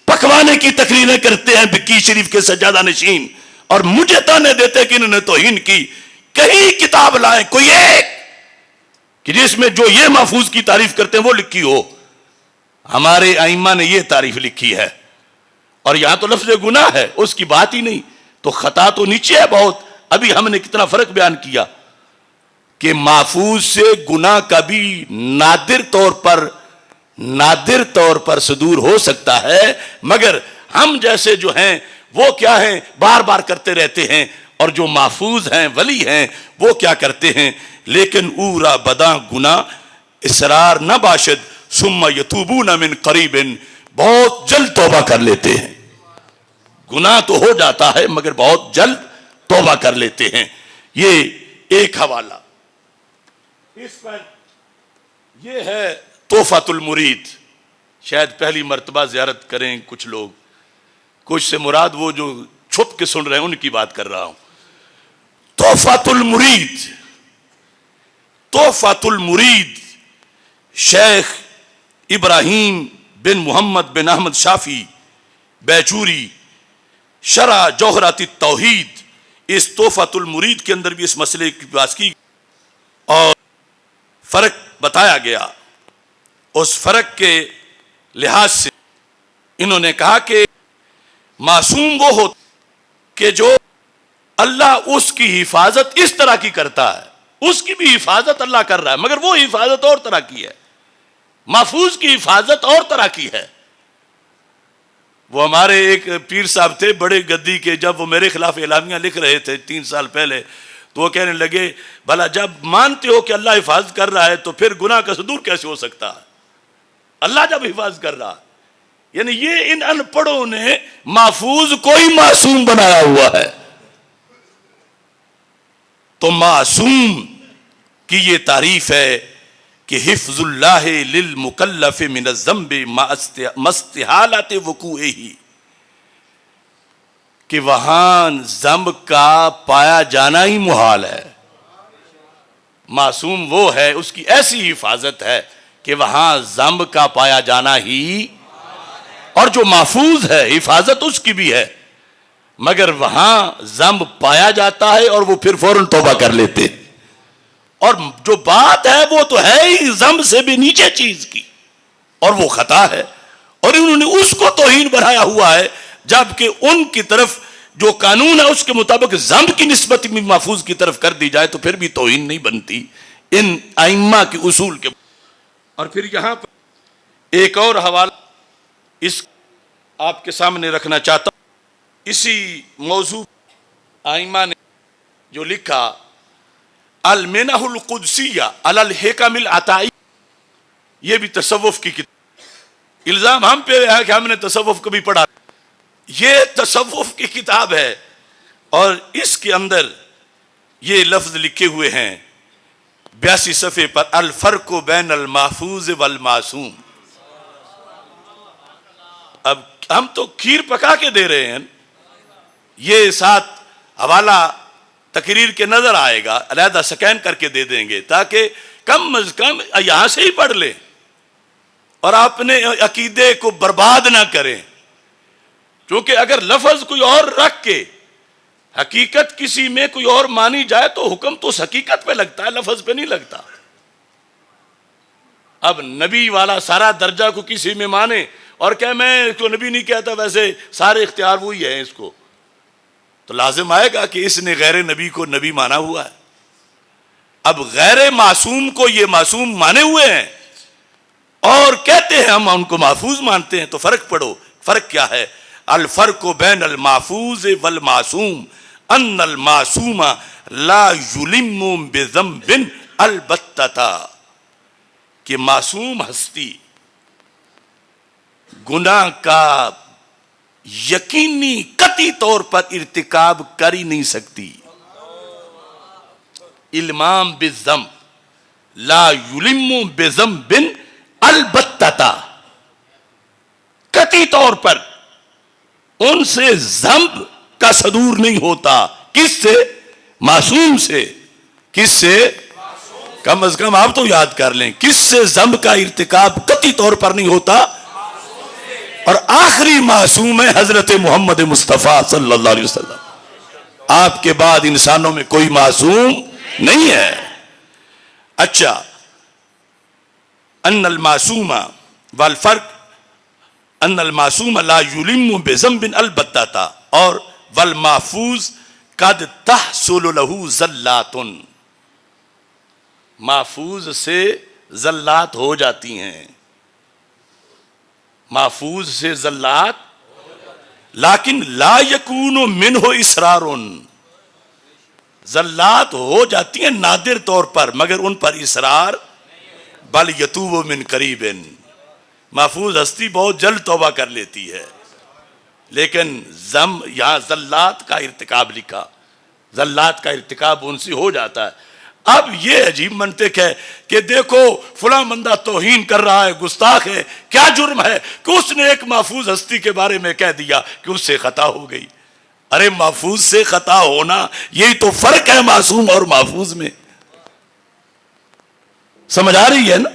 پکوانے کی تقریریں کرتے ہیں بکی شریف کے سجادہ نشین، اور مجھے تانے دیتے کہ انہوں نے توہین کی. کہیں کتاب لائیں کوئی ایک کہ جس میں جو یہ محفوظ کی تعریف کرتے ہیں وہ لکھی ہو. ہمارے ائمہ نے یہ تعریف لکھی ہے، اور یہاں تو لفظ گناہ ہے، اس کی بات ہی نہیں. تو خطا تو نیچے ہے بہت. ابھی ہم نے کتنا فرق بیان کیا کہ محفوظ سے گناہ کبھی نادر طور پر صدور ہو سکتا ہے، مگر ہم جیسے جو ہیں وہ کیا ہیں، بار بار کرتے رہتے ہیں. اور جو محفوظ ہیں، ولی ہیں، وہ کیا کرتے ہیں؟ لیکن اورا بداں گناہ اسرار نہ باشد ثم یتوبون من قریب. بہت جلد توبہ کر لیتے ہیں. گناہ تو ہو جاتا ہے مگر بہت جلد توبہ کر لیتے ہیں. یہ ایک حوالہ. اس پر یہ ہے تحفۃ المرید. شاید پہلی مرتبہ زیارت کریں کچھ لوگ، کچھ سے مراد وہ جو چھپ کے سن رہے ہیں ان کی بات کر رہا ہوں. تحفۃ المرید. تحفۃ المرید شیخ ابراہیم بن محمد بن احمد شافی بیچوری، شرح جوہرات التوحید. اس تحفۃ المرید کے اندر بھی اس مسئلے کی بات کی اور فرق بتایا گیا. اس فرق کے لحاظ سے انہوں نے کہا کہ معصوم وہ ہوتا کہ جو اللہ اس کی حفاظت اس طرح کی کرتا ہے، اس کی بھی حفاظت اللہ کر رہا ہے مگر وہ حفاظت اور طرح کی ہے. محفوظ کی حفاظت اور طرح کی ہے. وہ ہمارے ایک پیر صاحب تھے بڑے گدی کے، جب وہ میرے خلاف اعلامیہ لکھ رہے تھے 3 سال پہلے، تو وہ کہنے لگے بھلا جب مانتے ہو کہ اللہ حفاظت کر رہا ہے تو پھر گناہ کا صدور کیسے ہو سکتا ہے؟ اللہ جب حفاظت کر رہا ہے. یعنی یہ ان ان پڑھوں نے محفوظ کوئی معصوم بنایا ہوا ہے. تو معصوم کی یہ تعریف ہے کہ حفظ اللہ للمکلف من الذنب مستحالت وقوعہ، کہ وہاں ذنب کا پایا جانا ہی محال ہے. معصوم وہ ہے، اس کی ایسی حفاظت ہے کہ وہاں ذنب کا پایا جانا ہی. اور جو محفوظ ہے حفاظت اس کی بھی ہے، مگر وہاں ذنب پایا جاتا ہے اور وہ پھر فوراً توبہ کر لیتے ہیں۔ اور جو بات ہے وہ تو ہے ہی ذنب سے بھی نیچے چیز کی، اور وہ خطا ہے، اور انہوں نے اس کو توہین بنایا ہوا ہے، جبکہ ان کی طرف جو قانون ہے اس کے مطابق ذنب کی نسبت بھی محفوظ کی طرف کر دی جائے تو پھر بھی توہین نہیں بنتی ان ائمہ کے اصول کے۔ اور پھر یہاں پر ایک اور حوالہ اس آپ کے سامنے رکھنا چاہتا ہوں، اسی موضوع ائمہ نے جو لکھا المنح القدسیہ علی الحکم العطائی، یہ بھی تصوف کی کتاب، الزام ہم پہ ہے کہ ہم نے تصوف کبھی پڑھا، یہ تصوف کی کتاب ہے، اور اس کے اندر یہ لفظ لکھے ہوئے ہیں 82 صفحے پر، الفرق بین المحفوظ والمعصوم۔ اب ہم تو کھیر پکا کے دے رہے ہیں، یہ ساتھ حوالہ تقریر کے نظر آئے گا، علیحدہ سکین کر کے دے دیں گے تاکہ کم از کم یہاں سے ہی پڑھ لیں اور اپنے عقیدے کو برباد نہ کریں، کیونکہ اگر لفظ کوئی اور رکھ کے حقیقت کسی میں کوئی اور مانی جائے تو حکم تو اس حقیقت پہ لگتا ہے، لفظ پہ نہیں لگتا۔ اب نبی والا سارا درجہ کو کسی میں مانے اور کہ میں اس کو نبی نہیں کہتا، ویسے سارے اختیار وہی ہیں اس کو، تو لازم آئے گا کہ اس نے غیر نبی کو نبی مانا ہوا ہے۔ اب غیر معصوم کو یہ معصوم مانے ہوئے ہیں اور کہتے ہیں ہم ان کو محفوظ مانتے ہیں، تو فرق پڑھو، فرق کیا ہے؟ الفرق بین المحفوظ والمعصوم ان المعصوم لا یلم بذنب البتہ، کہ معصوم ہستی گناہ کا یقینی قطعی طور پر ارتکاب کر ہی نہیں سکتی۔ المام بالذنب لا یلم بذنب البتہ، قطعی طور پر ان سے ذنب کا صدور نہیں ہوتا۔ کس سے؟ معصوم سے۔ کس سے؟ کم از کم آپ تو یاد کر لیں، کس سے ذنب کا ارتکاب قطعی طور پر نہیں ہوتا؟ اور آخری معصوم ہے حضرت محمد مصطفیٰ صلی اللہ علیہ وسلم، آپ کے بعد انسانوں میں کوئی معصوم نہیں ہے۔ اچھا، ان المعصوم والفرق ان المعصوم لا یلم بذنب البتہ، اور والمحفوظ قد تحصل له زلات، محفوظ سے زلات ہو جاتی ہیں، محفوظ سے زلات، لیکن لا یکون منہ اصرار، زلات ہو جاتی ہیں نادر طور پر مگر ان پر اصرار، بل یتوب من قریب، محفوظ ہستی بہت جلد توبہ کر لیتی ہے، لیکن یہاں زلات کا ارتکاب لکھا، زلات کا ارتکاب ان سے ہو جاتا ہے۔ اب یہ عجیب منطق ہے کہ دیکھو فلاں بندہ توہین کر رہا ہے، گستاخ ہے، کیا جرم ہے کہ اس نے ایک محفوظ ہستی کے بارے میں کہہ دیا کہ اس سے خطا ہو گئی۔ ارے محفوظ سے خطا ہونا یہی تو فرق ہے معصوم اور محفوظ میں، سمجھ آ رہی ہے نا؟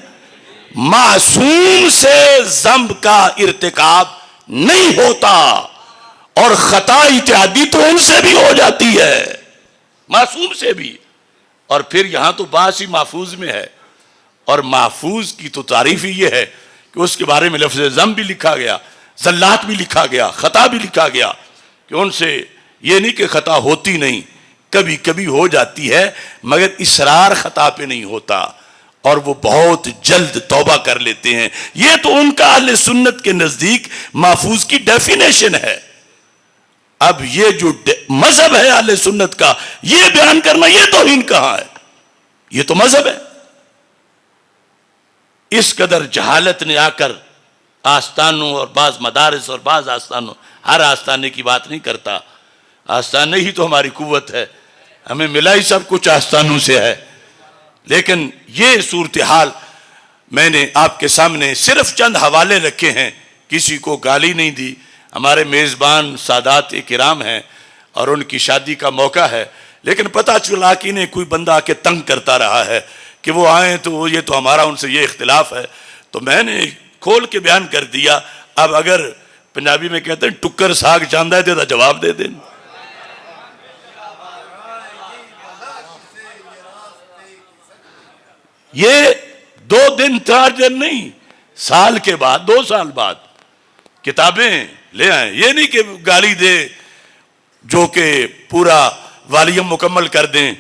معصوم سے ذنب کا ارتکاب نہیں ہوتا، اور خطا اتحادی تو ان سے بھی ہو جاتی ہے، معصوم سے بھی۔ اور پھر یہاں تو بات ہی محفوظ میں ہے، اور محفوظ کی تو تعریف ہی یہ ہے کہ اس کے بارے میں لفظ ذنب بھی لکھا گیا، زلات بھی لکھا گیا، خطا بھی لکھا گیا، کہ ان سے یہ نہیں کہ خطا ہوتی نہیں، کبھی کبھی ہو جاتی ہے مگر اصرار خطا پہ نہیں ہوتا، اور وہ بہت جلد توبہ کر لیتے ہیں۔ یہ تو ان کا اہل سنت کے نزدیک محفوظ کی ڈیفینیشن ہے۔ اب یہ جو مذہب ہے اہل سنت کا، یہ بیان کرنا یہ توہین کہاں ہے؟ یہ تو مذہب ہے۔ اس قدر جہالت نے آ کر آستانوں اور بعض مدارس اور بعض آستانوں، ہر آستانے کی بات نہیں کرتا، آستانے ہی تو ہماری قوت ہے، ہمیں ملا ہی سب کچھ آستانوں سے ہے، لیکن یہ صورتحال میں نے آپ کے سامنے صرف چند حوالے رکھے ہیں، کسی کو گالی نہیں دی۔ ہمارے میزبان سادات کرام ہیں اور ان کی شادی کا موقع ہے، لیکن پتہ چلا کہ انہیں کوئی بندہ آ کے تنگ کرتا رہا ہے کہ وہ آئیں تو یہ تو ہمارا ان سے یہ اختلاف ہے، تو میں نے کھول کے بیان کر دیا۔ اب اگر پنجابی میں کہتے ہیں ٹکر ساگ چاہتا ہے تو جواب دے دیں. یہ 2 دن 4 دن نہیں، سال کے بعد 2 سال بعد کتابیں لے آئیں. یہ نہیں کہ گالی دے جو کہ پورا والیوم مکمل کر دیں.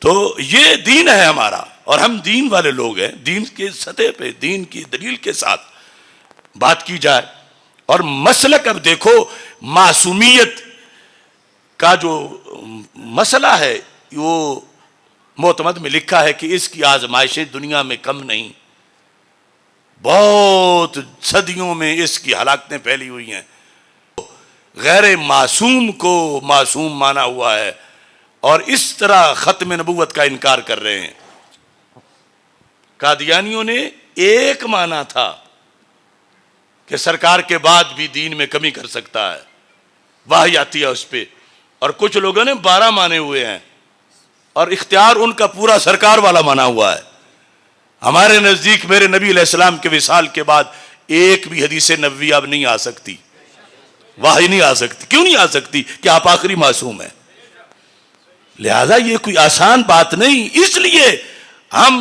تو یہ دین ہے ہمارا، اور ہم دین والے لوگ ہیں. دین کے سطح پہ دین کی دلیل کے ساتھ بات کی جائے. اور مسلک اب دیکھو، معصومیت کا جو مسئلہ ہے وہ معتمد میں لکھا ہے کہ اس کی آزمائشیں دنیا میں کم نہیں، بہت صدیوں میں اس کی ہلاکتیں پھیلی ہوئی ہیں. غیر معصوم کو معصوم مانا ہوا ہے، اور اس طرح ختم نبوت کا انکار کر رہے ہیں. قادیانیوں نے ایک مانا تھا کہ سرکار کے بعد بھی دین میں کمی کر سکتا ہے، وحی آتی ہے اس پہ. اور کچھ لوگوں نے 12 مانے ہوئے ہیں، اور اختیار ان کا پورا سرکار والا مانا ہوا ہے. ہمارے نزدیک میرے نبی علیہ السلام کے وصال کے بعد ایک بھی حدیث نبوی اب نہیں آ سکتی، وحی نہیں آ سکتی. کیوں نہیں آ سکتی؟ کہ آپ آخری معصوم ہیں. لہذا یہ کوئی آسان بات نہیں. اس لیے ہم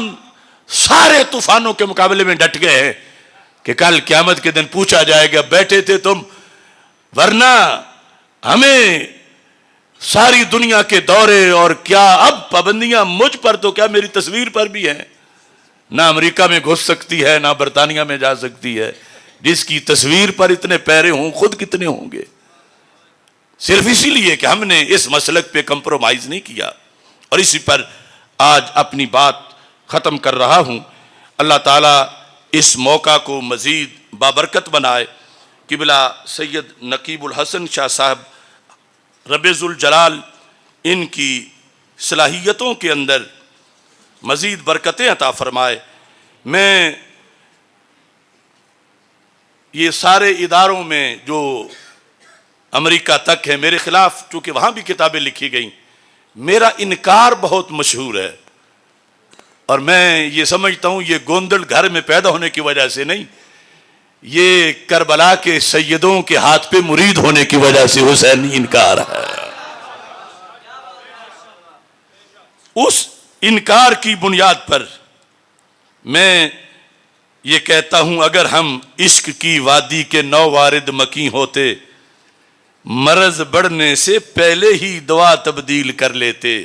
سارے طوفانوں کے مقابلے میں ڈٹ گئے ہیں کہ کل قیامت کے دن پوچھا جائے گا بیٹھے تھے تم، ورنہ ہمیں ساری دنیا کے دورے اور کیا اب پابندیاں مجھ پر تو کیا میری تصویر پر بھی ہیں. نہ امریکہ میں گھس سکتی ہے، نہ برطانیہ میں جا سکتی ہے. جس کی تصویر پر اتنے پیرے ہوں، خود کتنے ہوں گے؟ صرف اسی لیے کہ ہم نے اس مسلک پہ کمپرومائز نہیں کیا. اور اسی پر آج اپنی بات ختم کر رہا ہوں. اللہ تعالیٰ اس موقع کو مزید بابرکت بنائے. قبلہ سید نقیب الحسن شاہ صاحب رب ذوالجلال ان کی صلاحیتوں کے اندر مزید برکتیں عطا فرمائے. میں یہ سارے اداروں میں جو امریکہ تک ہے، میرے خلاف چونکہ وہاں بھی کتابیں لکھی گئیں، میرا انکار بہت مشہور ہے. اور میں یہ سمجھتا ہوں یہ گوندل گھر میں پیدا ہونے کی وجہ سے نہیں، یہ کربلا کے سیدوں کے ہاتھ پہ مرید ہونے کی وجہ سے حسینی انکار ہے. اس انکار کی بنیاد پر میں یہ کہتا ہوں اگر ہم عشق کی وادی کے 9 وارد مکی ہوتے، مرض بڑھنے سے پہلے ہی دعا تبدیل کر لیتے.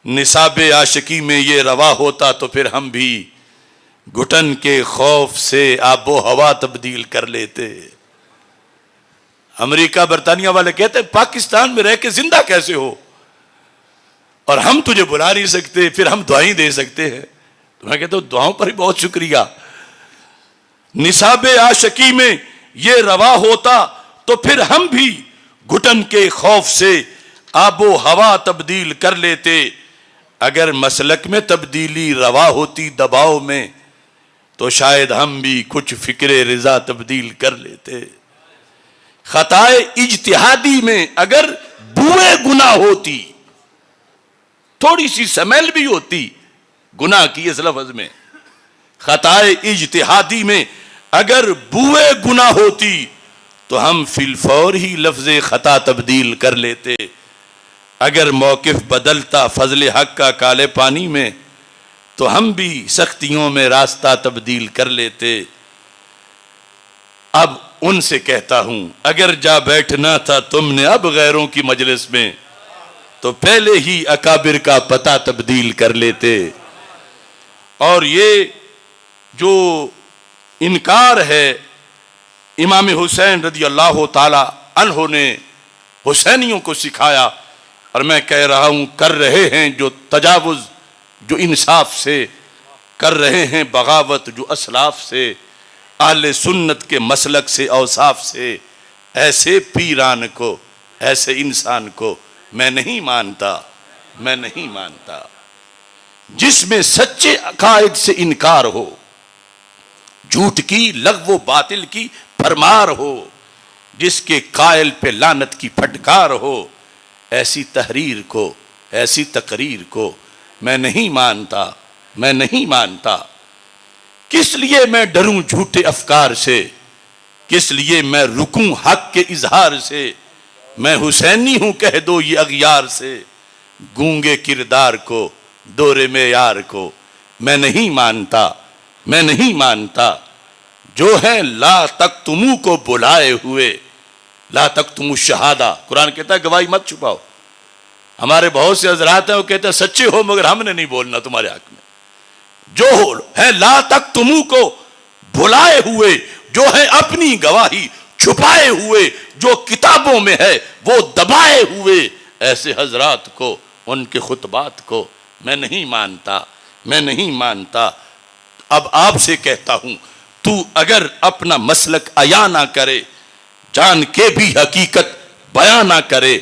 نصاب عاشقی میں یہ روا ہوتا تو پھر ہم بھی گھٹن کے خوف سے آب و ہوا تبدیل کر لیتے. امریکہ برطانیہ والے کہتے ہیں پاکستان میں رہ کے زندہ کیسے ہو، اور ہم تجھے بلا نہیں سکتے، پھر ہم دعائیں دے سکتے ہیں. تو میں کہتا ہوں دعاؤں پر ہی بہت شکریہ. نصاب عاشقی میں یہ روا ہوتا تو پھر ہم بھی گھٹن کے خوف سے آب و ہوا تبدیل کر لیتے. اگر مسلک میں تبدیلی روا ہوتی دباؤ میں تو شاید ہم بھی کچھ فکر رضا تبدیل کر لیتے. خطائے اجتہادی میں اگر بوئے گناہ ہوتی، تھوڑی سی سمیل بھی ہوتی گناہ کی اس لفظ میں، خطائے اجتہادی میں اگر بوئے گناہ ہوتی تو ہم فی الفور ہی لفظ خطا تبدیل کر لیتے. اگر موقف بدلتا فضل حق کا کالے پانی میں تو ہم بھی سختیوں میں راستہ تبدیل کر لیتے. اب ان سے کہتا ہوں اگر جا بیٹھنا تھا تم نے اب غیروں کی مجلس میں تو پہلے ہی اکابر کا پتہ تبدیل کر لیتے. اور یہ جو انکار ہے امام حسین رضی اللہ تعالی عنہ نے حسینیوں کو سکھایا، اور میں کہہ رہا ہوں کر رہے ہیں جو تجاوز، جو انصاف سے کر رہے ہیں بغاوت، جو اسلاف سے اہل سنت کے مسلک سے اوصاف سے، ایسے پیران کو، ایسے انسان کو میں نہیں مانتا. میں نہیں مانتا. جس میں سچے عقائد سے انکار ہو، جھوٹ کی، لغو و باطل کی پرمار ہو، جس کے قائل پہ لعنت کی پھٹکار ہو، ایسی تحریر کو، ایسی تقریر کو میں نہیں مانتا. میں نہیں مانتا. کس لیے میں ڈروں جھوٹے افکار سے کس لیے میں رکوں حق کے اظہار سے، میں حسینی ہوں کہہ دو یہ اغیار سے، گونگے کردار کو دور معیار کو میں نہیں مانتا، میں نہیں مانتا، جو ہیں لا تکتمو کو بلائے ہوئے، لا تکتمو شہادہ، قرآن کہتا ہے گواہی مت چھپاؤ۔ ہمارے بہت سے حضرات ہیں وہ کہتے ہیں سچے ہو مگر ہم نے نہیں بولنا تمہارے حق میں، جو ہیں لا تکتمو کو بھلائے ہوئے، جو ہے اپنی گواہی چھپائے ہوئے، جو کتابوں میں ہے وہ دبائے ہوئے، ایسے حضرات کو، ان کے خطبات کو میں نہیں مانتا، میں نہیں مانتا۔ اب آپ سے کہتا ہوں، تو اگر اپنا مسلک عیاں نہ کرے، جان کے بھی حقیقت بیان نہ کرے،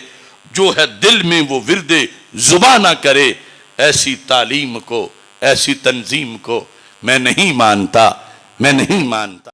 جو ہے دل میں وہ ورد زبان نہ کرے، ایسی تعلیم کو، ایسی تنظیم کو میں نہیں مانتا، میں نہیں مانتا۔